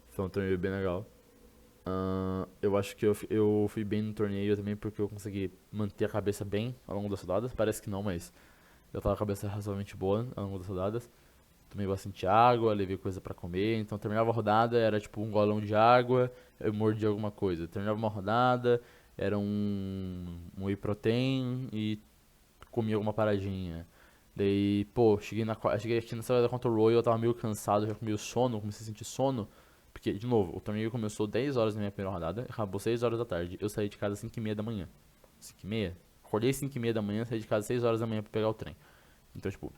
Foi um torneio bem legal. Eu acho que eu fui bem no torneio também porque eu consegui manter a cabeça bem ao longo das rodadas. Parece que não, mas eu tava com a cabeça razoavelmente boa ao longo das rodadas. Tomei bastante água, levei coisa pra comer. Então terminava a rodada, era tipo um golão de água, eu mordia alguma coisa. Terminava uma rodada, era um whey protein e comia alguma paradinha. Daí, pô, cheguei aqui nessa hora contra o Royal, eu tava meio cansado, já com meio sono, comecei a sentir sono. Porque, de novo, o torneio começou 10 horas na minha primeira rodada, acabou 6 horas da tarde. Eu saí de casa às 5 e meia da manhã. 5 e meia? Acordei às 5 e meia da manhã, saí de casa às 6 horas da manhã pra pegar o trem. Então, tipo,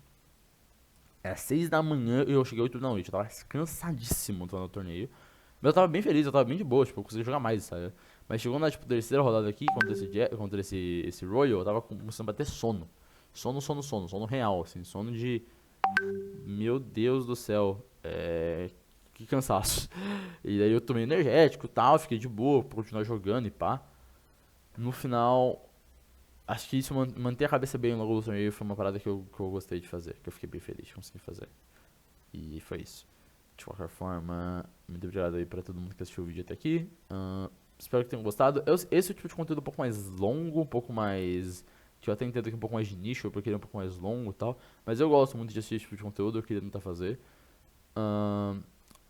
era 6 da manhã e eu cheguei 8 da noite. Eu tava cansadíssimo no torneio. Mas eu tava bem feliz, eu tava bem de boa, tipo, eu consegui jogar mais, sabe? Mas chegou na, tipo, terceira rodada aqui, contra esse Royal, eu tava começando a bater sono. Sono real, assim, sono de... Meu Deus do céu, que cansaço. E daí eu tomei energético e tal, fiquei de boa, pra continuar jogando e pá. No final, acho que isso, manter a cabeça bem ao longo do torneio foi uma parada que eu gostei de fazer, que eu fiquei bem feliz de conseguir fazer. E foi isso. De qualquer forma, muito obrigado aí pra todo mundo que assistiu o vídeo até aqui. Espero que tenham gostado. Esse é o tipo de conteúdo um pouco mais longo, um pouco mais. Que eu até entendo que é um pouco mais de nicho, porque ele é um pouco mais longo e tal. Mas eu gosto muito de assistir esse tipo de conteúdo, eu queria tentar fazer. Ahn,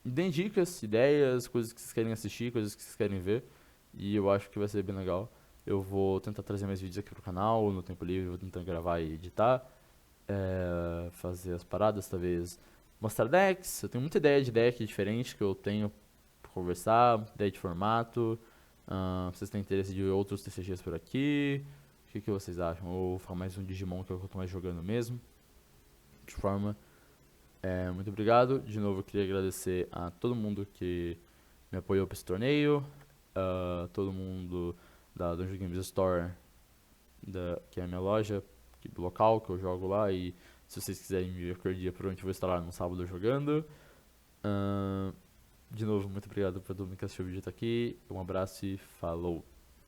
Deem dicas, ideias, coisas que vocês querem assistir, coisas que vocês querem ver. E eu acho que vai ser bem legal. Eu vou tentar trazer mais vídeos aqui pro canal, no tempo livre, vou tentar gravar e editar. Fazer as paradas, talvez mostrar decks. Eu tenho muita ideia de deck diferente que eu tenho pra conversar, muita ideia de formato. Vocês têm interesse de outros TCGs por aqui? O que vocês acham? Ou falar mais um Digimon que é o que eu tô mais jogando mesmo? De forma, muito obrigado. De novo, eu queria agradecer a todo mundo que me apoiou pra esse torneio, todo mundo da Dungeon Games Store, que é a minha loja local que eu jogo lá. E se vocês quiserem me ver qualquer dia, provavelmente eu vou estar lá no sábado jogando. De novo, muito obrigado por todo mundo que assistiu o vídeo até aqui. Um abraço e falou!